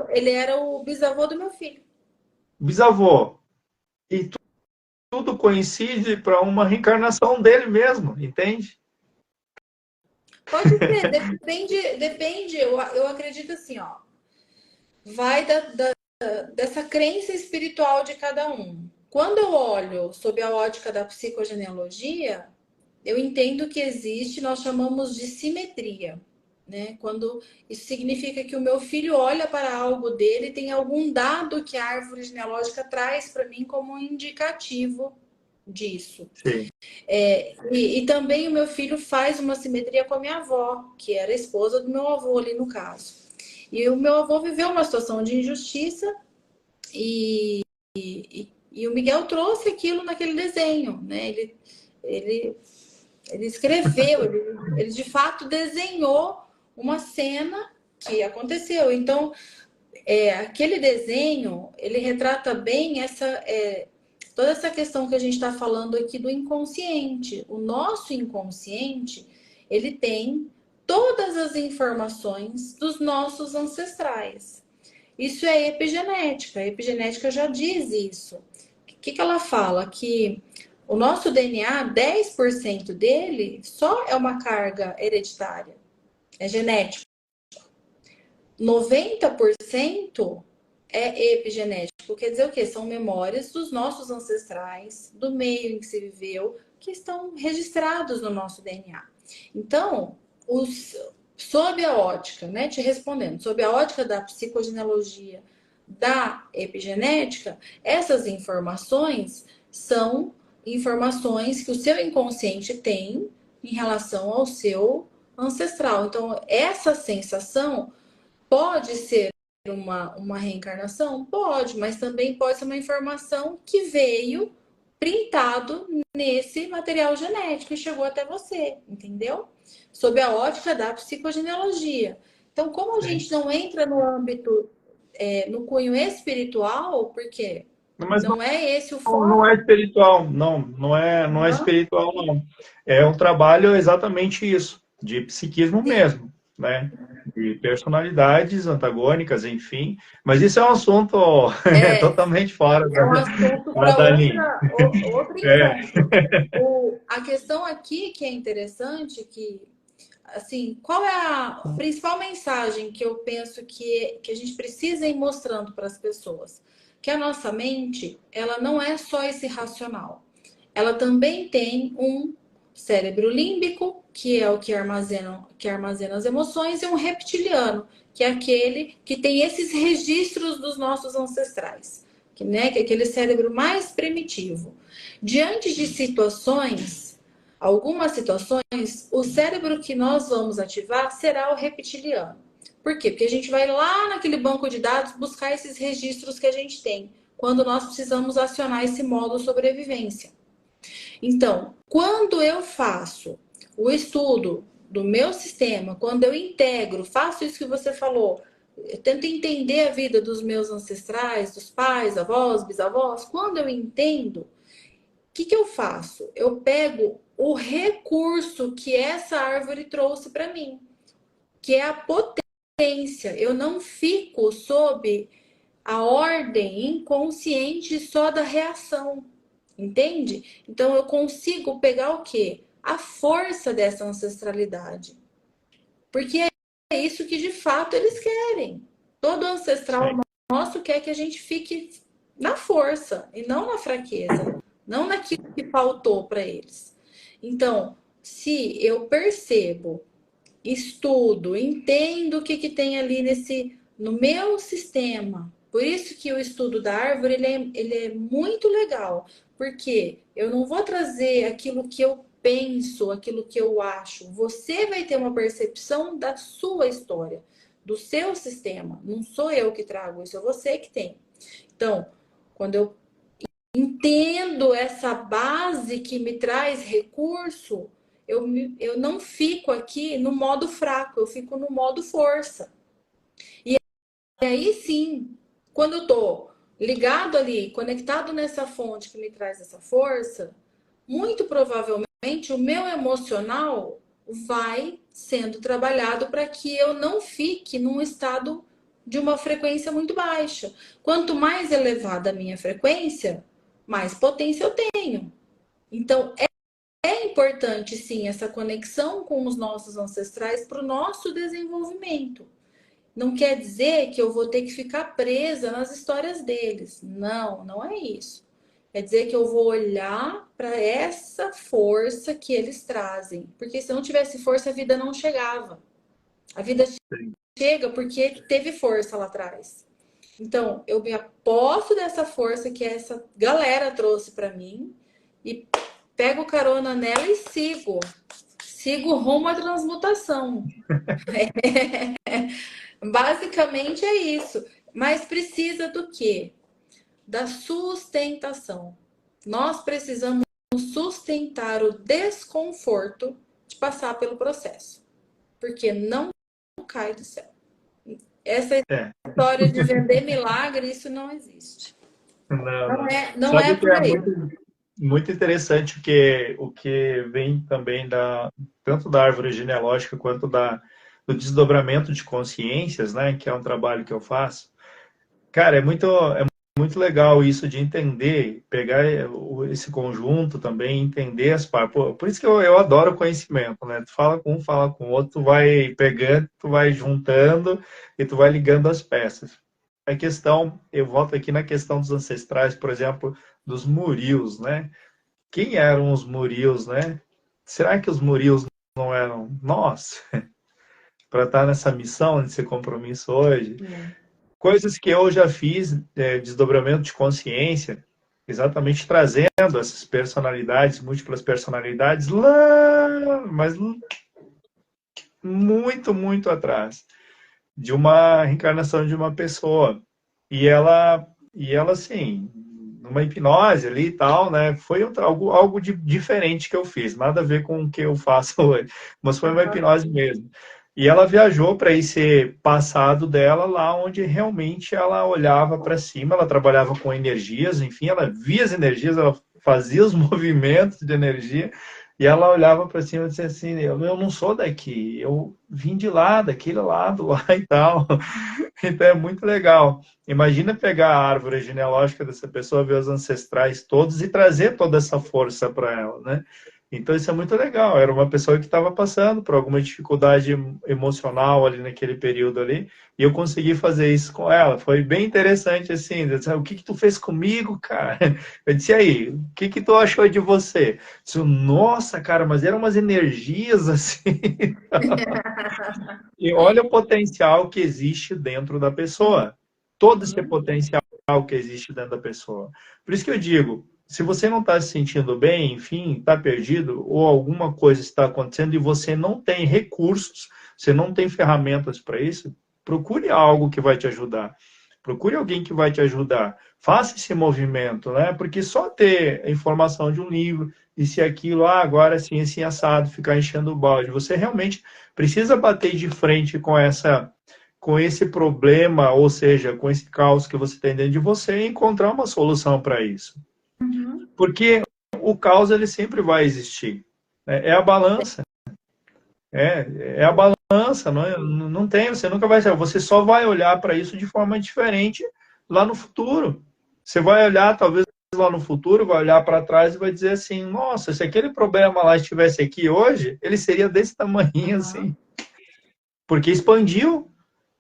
ele era o bisavô do meu filho. bisavô. E tudo coincide para uma reencarnação dele mesmo, entende? Pode ser, depende. Eu acredito assim, ó. Vai dessa crença espiritual de cada um. Quando eu olho sob a ótica da psicogenealogia, eu entendo que existe, nós chamamos de simetria, né? Quando isso significa que o meu filho olha para algo dele, tem algum dado que a árvore genealógica traz para mim como um indicativo disso. Sim. E também o meu filho faz uma simetria com a minha avó, que era a esposa do meu avô ali no caso. E o meu avô viveu uma situação de injustiça e o Miguel trouxe aquilo naquele desenho, né? Ele, ele escreveu, ele de fato desenhou uma cena que aconteceu. Então, aquele desenho, ele retrata bem toda essa questão que a gente está falando aqui do inconsciente. O nosso inconsciente, ele tem todas as informações dos nossos ancestrais. Isso é epigenética. A epigenética já diz isso. O que ela fala? Que o nosso DNA, 10% dele, só é uma carga hereditária. É genético. 90% é epigenético. Quer dizer o quê? São memórias dos nossos ancestrais, do meio em que se viveu, que estão registrados no nosso DNA. Então, sob a ótica, né, te respondendo, sob a ótica da psicogenealogia, da epigenética, essas informações são informações que o seu inconsciente tem em relação ao seu ancestral. Então, essa sensação pode ser uma reencarnação? Pode, mas também pode ser uma informação que veio printado nesse material genético e chegou até você, entendeu? Sob a ótica da psicogenealogia. Então, como a gente não entra no âmbito, no cunho espiritual, porque Mas não é esse o não é foco, espiritual, não é uhum, espiritual, não. É um trabalho exatamente isso, de psiquismo sim, mesmo, né? De personalidades antagônicas, enfim. Mas isso é um assunto totalmente fora é um assunto da, para da linha. outro É, encontro. A questão aqui que é interessante, que assim, qual é a principal mensagem que eu penso que a gente precisa ir mostrando para as pessoas? Que a nossa mente, ela não é só esse racional. Ela também tem um cérebro límbico, que é o que armazena as emoções, e um reptiliano, que é aquele que tem esses registros dos nossos ancestrais, que é aquele cérebro mais primitivo. Diante de situações, algumas situações, o cérebro que nós vamos ativar será o reptiliano. Por quê? Porque a gente vai lá naquele banco de dados buscar esses registros que a gente tem, quando nós precisamos acionar esse modo sobrevivência. Então, quando eu faço o estudo do meu sistema, quando eu integro, faço isso que você falou, eu tento entender a vida dos meus ancestrais, dos pais, avós, bisavós, quando eu entendo, que eu faço? Eu pego o recurso que essa árvore trouxe para mim, que é a potência. Eu não fico sob a ordem inconsciente só da reação, entende? Então eu consigo pegar o quê? A força dessa ancestralidade. Porque é isso que de fato eles querem. Todo ancestral sim, nosso quer que a gente fique na força e não na fraqueza, não naquilo que faltou para eles. Então, se eu percebo, estudo, entendo o que tem ali no meu sistema. Por isso que o estudo da árvore ele é muito legal, porque eu não vou trazer aquilo que eu penso, aquilo que eu acho. Você vai ter uma percepção da sua história, do seu sistema. Não sou eu que trago isso, é você que tem. Então, quando eu entendo essa base que me traz recurso, eu não fico aqui no modo fraco, eu fico no modo força. E aí sim, quando eu tô ligado ali, conectado nessa fonte que me traz essa força, muito provavelmente o meu emocional vai sendo trabalhado para que eu não fique num estado de uma frequência muito baixa. Quanto mais elevada a minha frequência, mais potência eu tenho. Então, é importante, sim, essa conexão com os nossos ancestrais para o nosso desenvolvimento. Não quer dizer que eu vou ter que ficar presa nas histórias deles. Não, não é isso. Quer dizer que eu vou olhar para essa força que eles trazem. Porque se não tivesse força, a vida não chegava. A vida chega porque teve força lá atrás. Então, eu me aposto dessa força que essa galera trouxe para mim e pego carona nela e sigo. Sigo rumo à transmutação. Basicamente é isso. Mas precisa do quê? Da sustentação. Nós precisamos sustentar o desconforto de passar pelo processo. Porque não cai do céu. Essa história de vender milagre, isso não existe. Não é Sabe que por é aí. muito interessante o que vem também tanto da árvore genealógica quanto do desdobramento de consciências, né? Que é um trabalho que eu faço. Cara, é muito legal isso de entender, pegar esse conjunto também, entender as partes. Por isso que eu adoro conhecimento, né? Tu fala com o outro, tu vai pegando, tu vai juntando e tu vai ligando as peças. A questão, eu volto aqui na questão dos ancestrais, por exemplo, dos Murios, né? Quem eram os Murios, né? Será que os Murios não eram nós? Para estar nessa missão, nesse compromisso hoje? Coisas que eu já fiz, desdobramento de consciência, exatamente trazendo essas personalidades, múltiplas personalidades, lá, mas muito, muito atrás, de uma reencarnação de uma pessoa. E ela assim, numa hipnose ali e tal, né? Foi algo diferente que eu fiz, nada a ver com o que eu faço hoje, mas foi uma hipnose mesmo. E ela viajou para esse passado dela, lá onde realmente ela olhava para cima, ela trabalhava com energias, enfim, ela via as energias, ela fazia os movimentos de energia, e ela olhava para cima e dizia assim: eu não sou daqui, eu vim de lá, daquele lado lá e tal. Então é muito legal. Imagina pegar a árvore genealógica dessa pessoa, ver os ancestrais todos e trazer toda essa força para ela, né? Então isso é muito legal. Era uma pessoa que estava passando por alguma dificuldade emocional ali naquele período ali, e eu consegui fazer isso com ela. Foi bem interessante assim. Eu disse: o que tu fez comigo, cara? Eu disse: aí, o que tu achou de você? Eu disse: nossa, cara, mas eram umas energias assim. E olha o potencial que existe dentro da pessoa. Todo esse potencial que existe dentro da pessoa. Por isso que eu digo, se você não está se sentindo bem, enfim, está perdido, ou alguma coisa está acontecendo e você não tem recursos, você não tem ferramentas para isso, procure algo que vai te ajudar. Procure alguém que vai te ajudar. Faça esse movimento, né? Porque só ter a informação de um livro, e se aquilo, agora sim, assim, assado, ficar enchendo o balde. Você realmente precisa bater de frente com esse problema, ou seja, com esse caos que você tem dentro de você e encontrar uma solução para isso. Porque o caos ele sempre vai existir. É a balança. É a balança, não tem, você nunca vai ser. Você só vai olhar para isso de forma diferente lá no futuro. Você vai olhar, talvez lá no futuro, vai olhar para trás e vai dizer assim: nossa, se aquele problema lá estivesse aqui hoje, ele seria desse tamanho assim. Porque expandiu,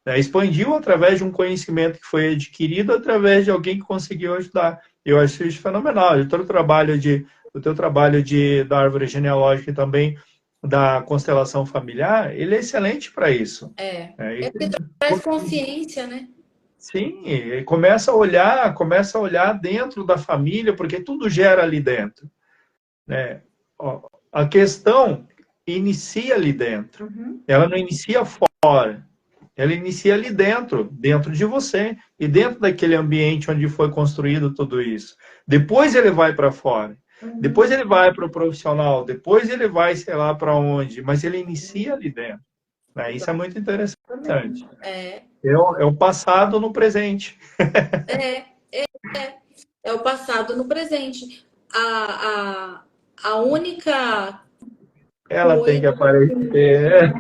né? Expandiu através de um conhecimento que foi adquirido através de alguém que conseguiu ajudar. Eu acho isso fenomenal. O teu trabalho da árvore genealógica e também da constelação familiar, ele é excelente para isso. É porque traz consciência, né? Sim, começa a olhar dentro da família, porque tudo gera ali dentro, né? Ó, a questão inicia ali dentro, ela não inicia fora. Ela inicia ali dentro de você e dentro daquele ambiente onde foi construído tudo isso. Depois ele vai para fora. Depois ele vai para o profissional. Depois ele vai, sei lá, para onde. Mas ele inicia ali dentro. Né? Isso é muito interessante. É o passado no presente. É o passado no presente. A única Ela tem que coisa aparecer.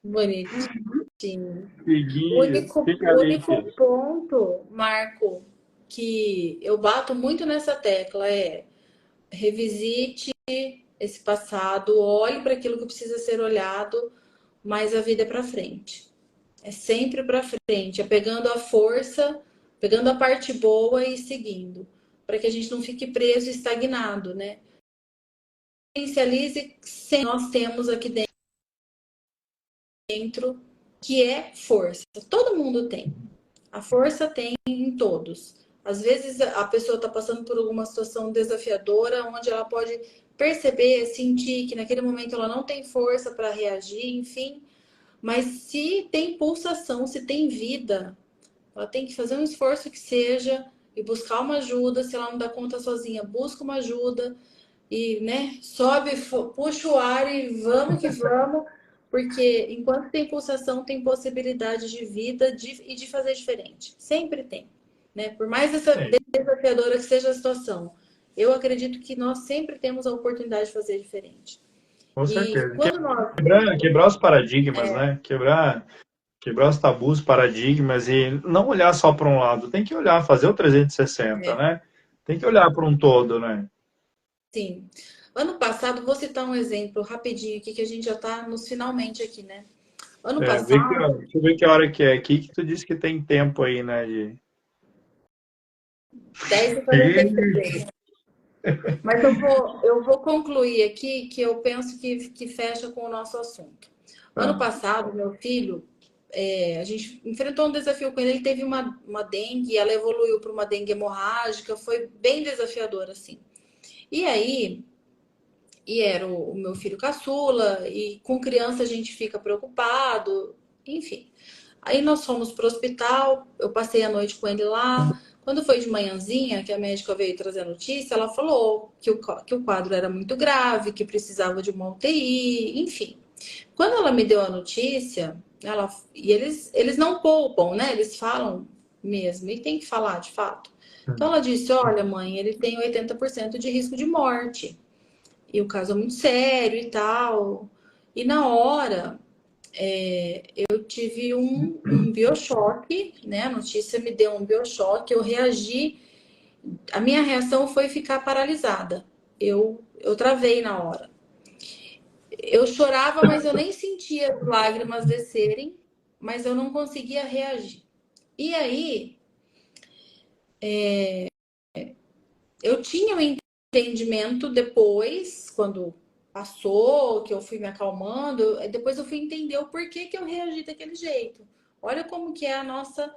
bonitinho. Figuinhas, fica O ali, único filho. ponto, Marco, que eu bato muito nessa tecla é revisite esse passado, olhe para aquilo que precisa ser olhado, mas a vida é para frente. É sempre para frente, é pegando a força, pegando a parte boa e seguindo, para que a gente não fique preso e estagnado, né? Potencialize sem nós temos aqui dentro, que é força. Todo mundo tem. A força tem em todos. Às vezes a pessoa está passando por alguma situação desafiadora, onde ela pode perceber, sentir que naquele momento ela não tem força para reagir, enfim. Mas se tem pulsação, se tem vida, ela tem que fazer um esforço que seja e buscar uma ajuda. Se ela não dá conta sozinha, busca uma ajuda e, né, sobe, puxa o ar e vamos que vamos, porque enquanto tem pulsação, tem possibilidade de vida e de fazer diferente. Sempre tem, né? Por mais Sim, desafiadora que seja a situação, eu acredito que nós sempre temos a oportunidade de fazer diferente. com E certeza. quando nós Quebrar os paradigmas, né? Quebrar os tabus, paradigmas e não olhar só para um lado. Tem que olhar, fazer o 360, né? Tem que olhar para um todo, né? sim. Ano passado, vou citar um exemplo rapidinho aqui, que a gente já está nos finalmente aqui, né? Ano passado, Deixa eu ver que hora que é aqui, que tu disse que tem tempo aí, né? 10h43. Mas eu vou concluir aqui que eu penso que fecha com o nosso assunto. Ano Tá. passado, meu filho, a gente enfrentou um desafio com ele. Ele teve uma dengue, ela evoluiu para uma dengue hemorrágica, foi bem desafiador, assim. E aí, era o meu filho caçula, e com criança a gente fica preocupado, enfim. Aí nós fomos para o hospital, eu passei a noite com ele lá. Quando foi de manhãzinha, que a médica veio trazer a notícia, ela falou que o quadro era muito grave, que precisava de uma UTI, enfim. Quando ela me deu a notícia, e eles não poupam, né? Eles falam mesmo, e tem que falar de fato. Então ela disse: Olha, mãe, ele tem 80% de risco de morte. E o caso é muito sério e tal. E na hora, eu tive um biochoque, né? A notícia me deu um biochoque, eu reagi. A minha reação foi ficar paralisada. Eu travei na hora. Eu chorava, mas eu nem sentia as lágrimas descerem, mas eu não conseguia reagir. E aí, eu tinha um entendimento depois, quando passou, que eu fui me acalmando, depois eu fui entender o porquê que eu reagi daquele jeito. Olha como que é a nossa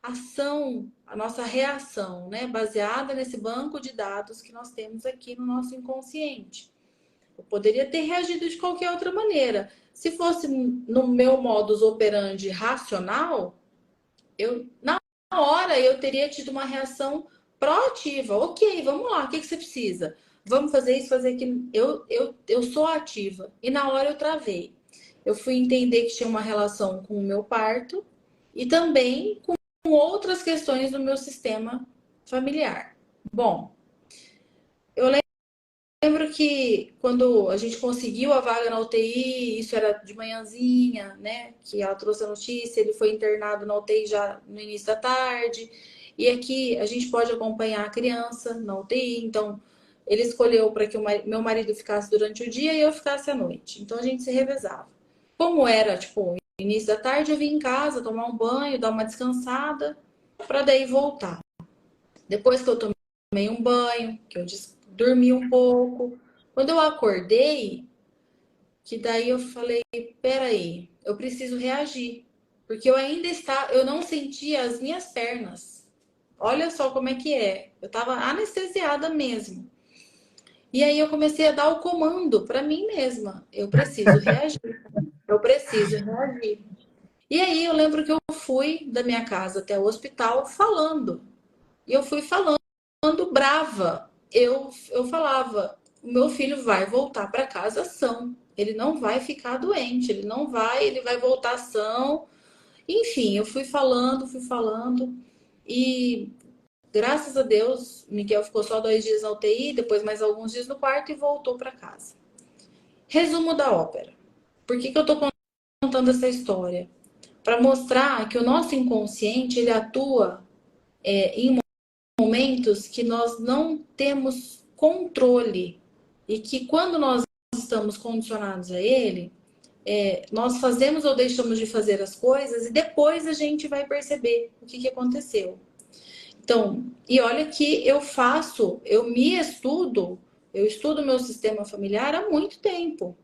ação, a nossa reação, né? Baseada nesse banco de dados que nós temos aqui no nosso inconsciente. Eu poderia ter reagido de qualquer outra maneira. Se fosse no meu modus operandi racional, na hora eu teria tido uma reação proativa. Ok, vamos lá, o que você precisa? Vamos fazer isso, fazer aquilo. Eu sou ativa. E na hora eu travei. Eu fui entender que tinha uma relação com o meu parto e também com outras questões do meu sistema familiar. Bom, eu lembro que quando a gente conseguiu a vaga na UTI, isso era de manhãzinha, né? Que ela trouxe a notícia, ele foi internado na UTI já no início da tarde. E aqui a gente pode acompanhar a criança na UTI, então ele escolheu para que meu marido ficasse durante o dia e eu ficasse à noite. Então a gente se revezava. Como era, tipo, início da tarde, eu vim em casa tomar um banho, dar uma descansada, para daí voltar. Depois que eu tomei um banho, que eu dormi um pouco. Quando eu acordei, que daí eu falei, peraí, eu preciso reagir. Porque eu não sentia as minhas pernas. Olha só como é que é. Eu estava anestesiada mesmo. E aí eu comecei a dar o comando para mim mesma. Eu preciso reagir. Eu preciso reagir. E aí eu lembro que eu fui da minha casa até o hospital falando. E eu fui falando brava. Eu falava, o meu filho vai voltar para casa são. Ele não vai ficar doente, ele vai voltar são. Enfim, eu fui falando. E Graças a Deus, Miguel ficou só 2 dias na UTI, depois mais alguns dias no quarto e voltou para casa. Resumo da ópera. Por que eu estou contando essa história? Para mostrar que o nosso inconsciente ele atua em momentos que nós não temos controle e que quando nós estamos condicionados a ele, nós fazemos ou deixamos de fazer as coisas e depois a gente vai perceber o que aconteceu. Então, e olha que eu me estudo, eu estudo meu sistema familiar há muito tempo.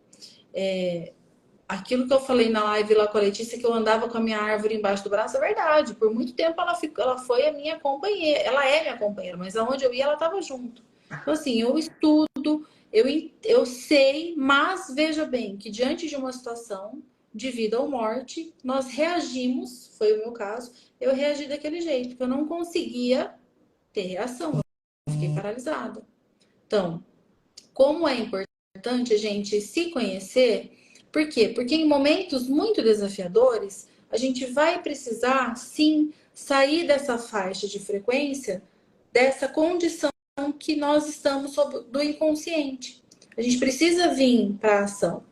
Aquilo que eu falei na live lá com a Letícia, que eu andava com a minha árvore embaixo do braço, é verdade. Por muito tempo ela foi a minha companheira, ela é minha companheira, mas aonde eu ia, ela estava junto. Então, assim, eu estudo, eu sei, mas veja bem que diante de uma situação de vida ou morte, nós reagimos, foi o meu caso, eu reagi daquele jeito, porque eu não conseguia ter reação, eu fiquei paralisada. Então, como é importante a gente se conhecer, por quê? Porque em momentos muito desafiadores, a gente vai precisar, sim, sair dessa faixa de frequência, dessa condição que nós estamos sob do inconsciente. A gente precisa vir para a ação.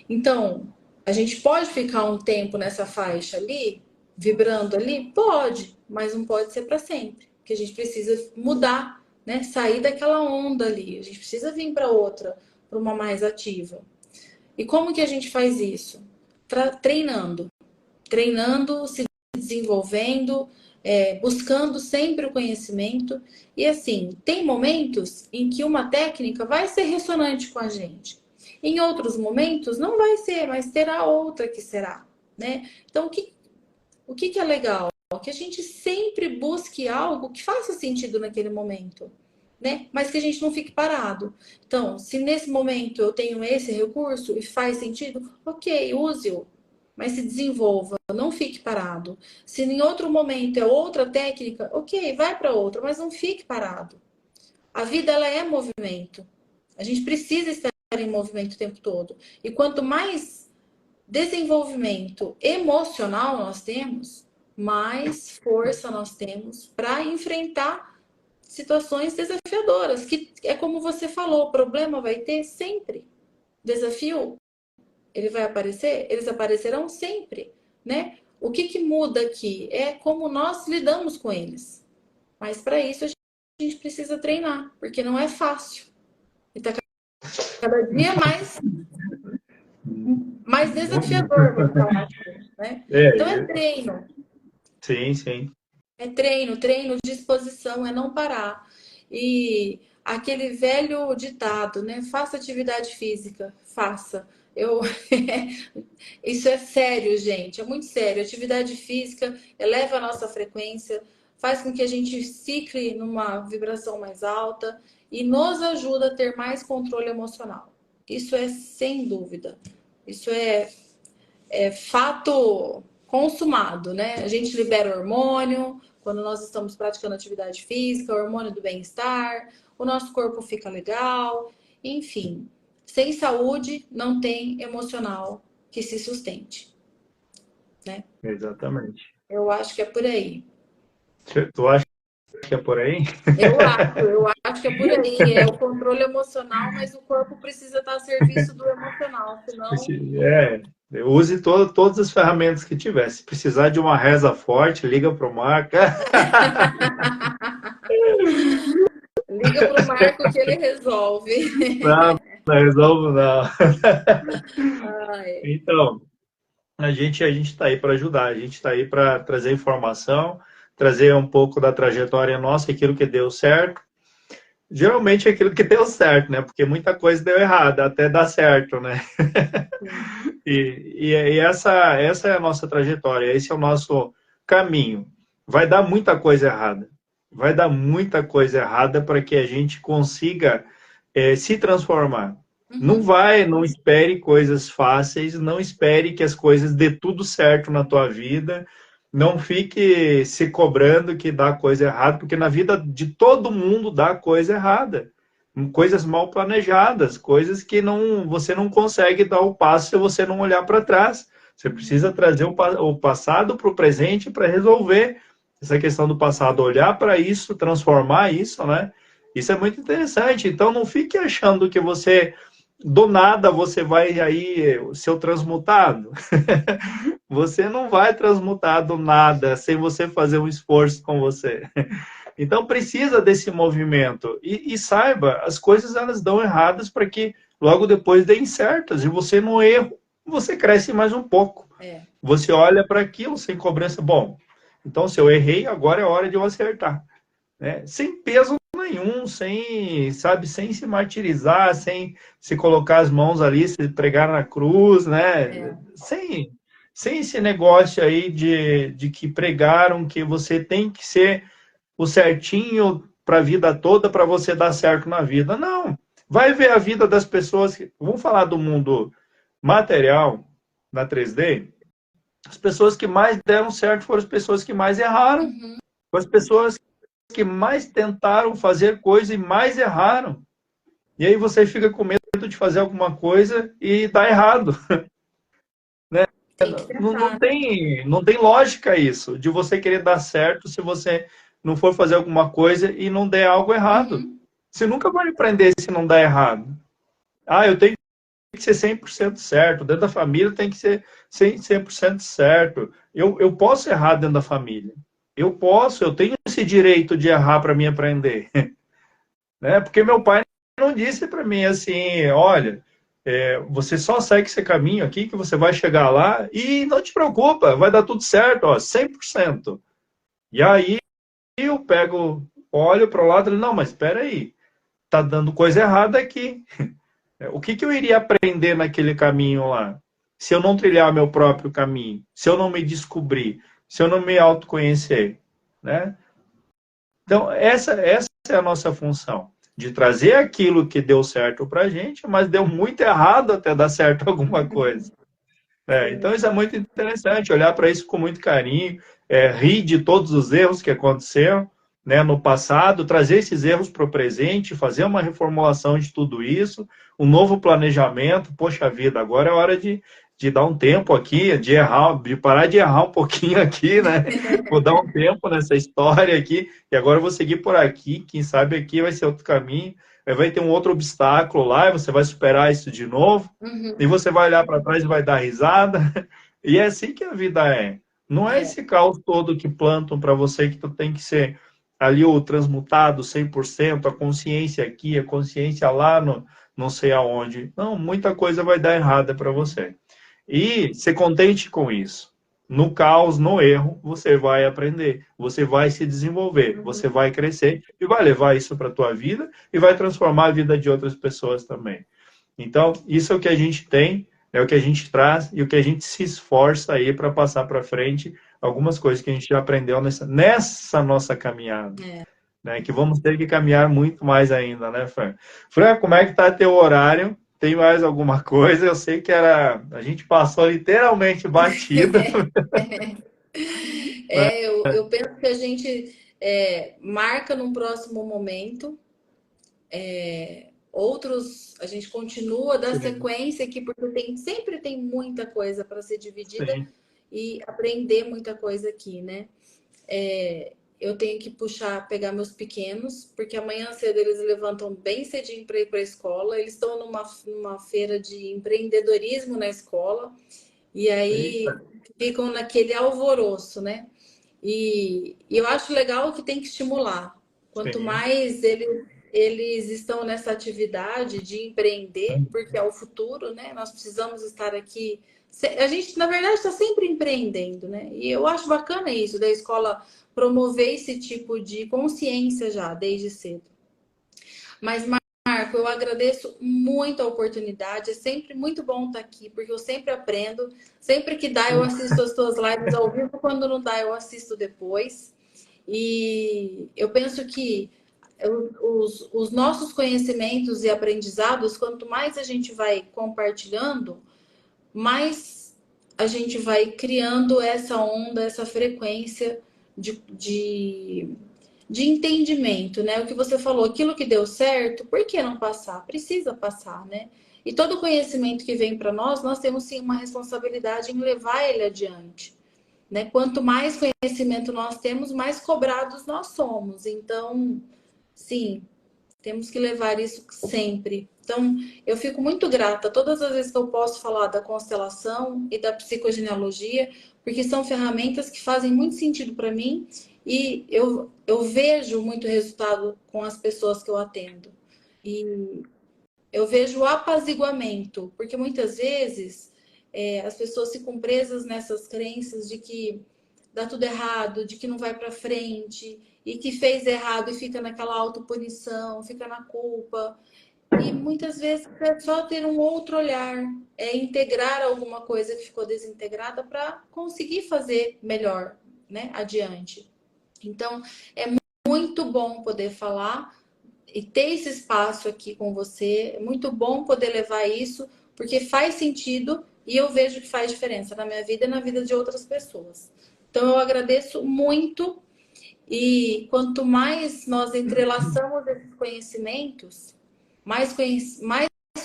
Então, a gente pode ficar um tempo nessa faixa ali, vibrando ali? Pode, mas não pode ser para sempre. Porque a gente precisa mudar, né? Sair daquela onda ali. A gente precisa vir para outra, para uma mais ativa. E como que a gente faz isso? Treinando. Treinando, se desenvolvendo, buscando sempre o conhecimento. E assim, tem momentos em que uma técnica vai ser ressonante com a gente. Em outros momentos não vai ser, mas terá outra que será, né? Então, o que é legal? Que a gente sempre busque algo que faça sentido naquele momento, né? Mas que a gente não fique parado. Então, se nesse momento eu tenho esse recurso e faz sentido, ok, use-o, mas se desenvolva, não fique parado. Se em outro momento é outra técnica, ok, vai para outra, mas não fique parado. A vida, ela é movimento. A gente precisa estar em movimento o tempo todo. E quanto mais desenvolvimento emocional nós temos, mais força nós temos para enfrentar situações desafiadoras, que é como você falou, o problema vai ter sempre. Desafio, ele vai aparecer, eles aparecerão sempre, né? O que muda aqui é como nós lidamos com eles. Mas para isso a gente precisa treinar, porque não é fácil. E tá cada dia mais desafiador, vamos falar assim, né? Então é treino. Sim, sim. É treino, disposição, é não parar. E aquele velho ditado, né? Faça atividade física, faça. Isso é sério, gente, é muito sério. Atividade física eleva a nossa frequência, faz com que a gente cicle numa vibração mais alta e nos ajuda a ter mais controle emocional. Isso é sem dúvida. Isso é fato consumado, né? A gente libera hormônio quando nós estamos praticando atividade física, hormônio do bem-estar, o nosso corpo fica legal, enfim. Sem saúde, não tem emocional que se sustente, né? Exatamente. Eu acho que é por aí. Tu acha que é por aí? Eu acho que é por aí. É o controle emocional, mas o corpo precisa estar a serviço do emocional, senão... Use todas as ferramentas que tiver. Se precisar de uma reza forte, liga para o Marco. Liga para o Marco que ele resolve. Não resolvo não. Ai. Então, a gente está aí para ajudar, a gente está aí para trazer informação, trazer um pouco da trajetória nossa, aquilo que deu certo. Geralmente é aquilo que deu certo, né? Porque muita coisa deu errado, até dar certo, né? E essa é a nossa trajetória, esse é o nosso caminho. Vai dar muita coisa errada. Vai dar muita coisa errada para que a gente consiga se transformar. Não espere coisas fáceis, não espere que as coisas dê tudo certo na tua vida, não fique se cobrando que dá coisa errada, porque na vida de todo mundo dá coisa errada. Coisas mal planejadas, coisas que você não consegue dar o passo se você não olhar para trás. Você precisa trazer o passado para o presente para resolver essa questão do passado, olhar para isso, transformar isso, né? Isso é muito interessante. Então, não fique achando que você, do nada, você vai aí ser o transmutado. Você não vai transmutar do nada sem você fazer um esforço com você. Então, precisa desse movimento. E saiba, as coisas elas dão erradas para que logo depois deem certas. E você, no erro, você cresce mais um pouco. É. Você olha para aquilo sem cobrança. Bom, então se eu errei, agora é hora de eu acertar. Né? Sem peso nenhum, sem, sabe, sem se martirizar, sem se colocar as mãos ali, se pregar na cruz, né? Sem esse negócio aí de que pregaram que você tem que ser o certinho para a vida toda para você dar certo na vida. Não. Vai ver a vida das pessoas. Vamos falar do mundo material na 3D. As pessoas que mais deram certo foram as pessoas que mais erraram. Uhum. Foram as pessoas que mais tentaram fazer coisa e mais erraram. E aí você fica com medo de fazer alguma coisa e dá errado. Né? Tem que tentar. Não tem lógica isso, de você querer dar certo se você não for fazer alguma coisa e não der algo errado. Uhum. Você nunca vai aprender se não der errado. Ah, eu tenho que ser 100% certo. Dentro da família tem que ser 100% certo. Eu posso errar dentro da família. Eu tenho esse direito de errar para mim aprender. Né? Porque meu pai não disse para mim assim, olha, você só segue esse caminho aqui que você vai chegar lá e não te preocupa, vai dar tudo certo, ó, 100%. E aí eu pego, olho para o lado e não, mas espera aí, tá dando coisa errada aqui. O que eu iria aprender naquele caminho lá? Se eu não trilhar meu próprio caminho, se eu não me descobrir, se eu não me autoconhecer, né? Então, essa é a nossa função, de trazer aquilo que deu certo para a gente, mas deu muito errado até dar certo alguma coisa. Então, isso é muito interessante, olhar para isso com muito carinho, rir de todos os erros que aconteceram, né, no passado, trazer esses erros para o presente, fazer uma reformulação de tudo isso, um novo planejamento. Poxa vida, agora é hora de dar um tempo aqui, de errar, de parar de errar um pouquinho aqui, né? Vou dar um tempo nessa história aqui, e agora eu vou seguir por aqui, quem sabe aqui vai ser outro caminho, vai ter um outro obstáculo lá, e você vai superar isso de novo, e Uhum. você vai olhar para trás e vai dar risada, e é assim que a vida é. Não é É. esse caos todo que plantam para você que tu tem que ser ali o transmutado 100%, a consciência aqui, a consciência lá, no, não sei aonde. Não, muita coisa vai dar errada para você. E ser contente com isso. No caos, no erro, você vai aprender, você vai se desenvolver, você vai crescer e vai levar isso para a tua vida e vai transformar a vida de outras pessoas também. Então, isso é o que a gente tem, é o que a gente traz e o que a gente se esforça aí para passar para frente algumas coisas que a gente já aprendeu nessa nossa caminhada. É. Né? Que vamos ter que caminhar muito mais ainda, né, Fran? Fran, como é que tá teu horário? Tem mais alguma coisa? Eu sei que a gente passou literalmente batida. Eu penso que a gente marca num próximo momento. Outros, a gente continua da Sim, sequência aqui, porque sempre tem muita coisa para ser dividida sim, e aprender muita coisa aqui, né? Eu tenho que pegar meus pequenos, porque amanhã cedo eles levantam bem cedinho para ir para a escola. Eles estão numa feira de empreendedorismo na escola, e aí eita, ficam naquele alvoroço, né? E eu acho legal que tem que estimular. Quanto sim. mais eles estão nessa atividade de empreender, porque é o futuro, né? Nós precisamos estar aqui. A gente, na verdade, está sempre empreendendo, né? E eu acho bacana isso, da escola promover esse tipo de consciência já, desde cedo. Mas, Marco, eu agradeço muito a oportunidade. É sempre muito bom estar aqui, porque eu sempre aprendo. Sempre que dá, eu assisto as tuas lives ao vivo. Quando não dá, eu assisto depois. E eu penso que os nossos conhecimentos e aprendizados, quanto mais a gente vai compartilhando, mais a gente vai criando essa onda, essa frequência de entendimento, né? O que você falou, aquilo que deu certo, por que não passar? Precisa passar, né? E todo conhecimento que vem para nós temos sim uma responsabilidade em levar ele adiante. né? Quanto mais conhecimento nós temos, mais cobrados nós somos. Então, sim, temos que levar isso sempre. Então, eu fico muito grata todas as vezes que eu posso falar da constelação e da psicogenealogia, porque são ferramentas que fazem muito sentido para mim e eu vejo muito resultado com as pessoas que eu atendo. E eu vejo o apaziguamento, porque muitas vezes as pessoas ficam presas nessas crenças de que dá tudo errado, de que não vai para frente, e que fez errado e fica naquela autopunição, fica na culpa. E muitas vezes é só ter um outro olhar, é integrar alguma coisa que ficou desintegrada para conseguir fazer melhor, né, adiante. Então, é muito bom poder falar e ter esse espaço aqui com você. É muito bom poder levar isso, porque faz sentido e eu vejo que faz diferença na minha vida e na vida de outras pessoas. Então, eu agradeço muito e quanto mais nós entrelaçamos esses conhecimentos, mais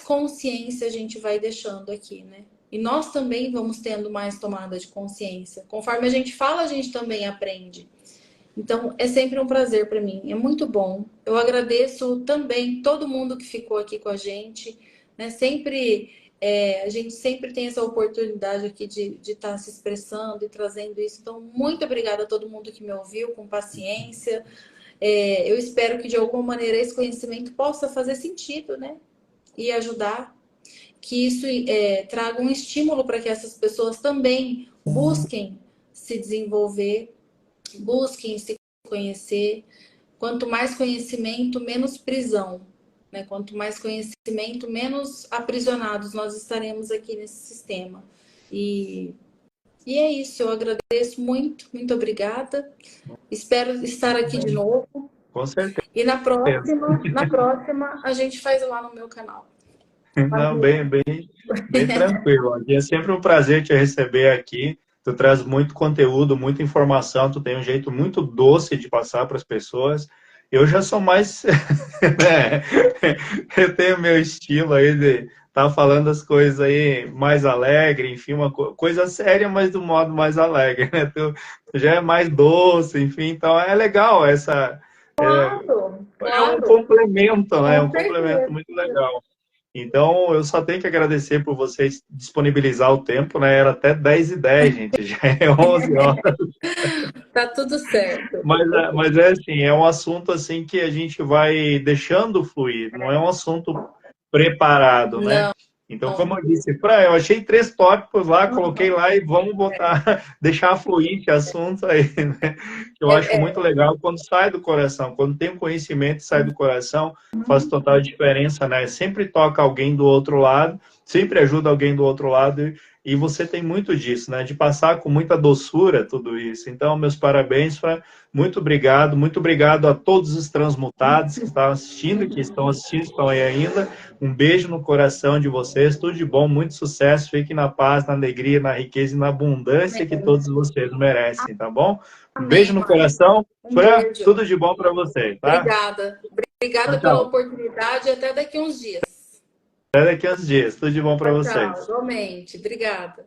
consciência a gente vai deixando aqui, né? E nós também vamos tendo mais tomada de consciência. Conforme a gente fala, a gente também aprende. Então, é sempre um prazer para mim, é muito bom. Eu agradeço também todo mundo que ficou aqui com a gente, né? A gente sempre tem essa oportunidade aqui de estar se expressando e trazendo isso. Então, muito obrigada a todo mundo que me ouviu com paciência. Eu espero que de alguma maneira esse conhecimento possa fazer sentido, né? E ajudar, que isso traga um estímulo para que essas pessoas também busquem se desenvolver, busquem se conhecer. Quanto mais conhecimento, menos prisão, né? Quanto mais conhecimento, menos aprisionados nós estaremos aqui nesse sistema. E é isso, eu agradeço muito, muito obrigada. Espero estar aqui de novo. Com certeza. E na próxima a gente faz lá no meu canal. Não, bem tranquilo. Aqui é sempre um prazer te receber aqui. Tu traz muito conteúdo, muita informação, tu tem um jeito muito doce de passar para as pessoas. Eu já sou mais, né? Eu tenho meu estilo aí de estar falando as coisas aí mais alegre, enfim, uma coisa séria, mas do modo mais alegre, né? Tu já é mais doce, enfim, então é legal essa. Claro, É um claro, complemento, né? É um com complemento certeza. muito legal. Então, eu só tenho que agradecer por vocês disponibilizar o tempo, né? Era até 10h10, gente, já é 11 horas. Tá tudo certo. Mas é assim, é um assunto assim que a gente vai deixando fluir, não é um assunto preparado, né? Não. Então, como eu disse, eu achei 3 tópicos lá, coloquei lá e vamos botar, deixar fluir esse assunto aí, né? Que eu acho muito legal quando sai do coração, quando tem um conhecimento e sai do coração, faz total diferença, né? Sempre toca alguém do outro lado, sempre ajuda alguém do outro lado e você tem muito disso, né? De passar com muita doçura tudo isso. Então, meus parabéns, Fran. Muito obrigado a todos os transmutados que estão assistindo, que estão assistindo, estão aí ainda. Um beijo no coração de vocês, tudo de bom, muito sucesso. Fiquem na paz, na alegria, na riqueza e na abundância que todos vocês merecem, tá bom? Um beijo Amém, no Marcos. coração. Um Fran, beijo. tudo de bom para vocês, tá? Obrigada. Tchau, Obrigada pela tchau. oportunidade e até daqui uns dias. Até daqui a uns dias. Tudo de bom para Tchau, tchau. vocês. Igualmente. Obrigada.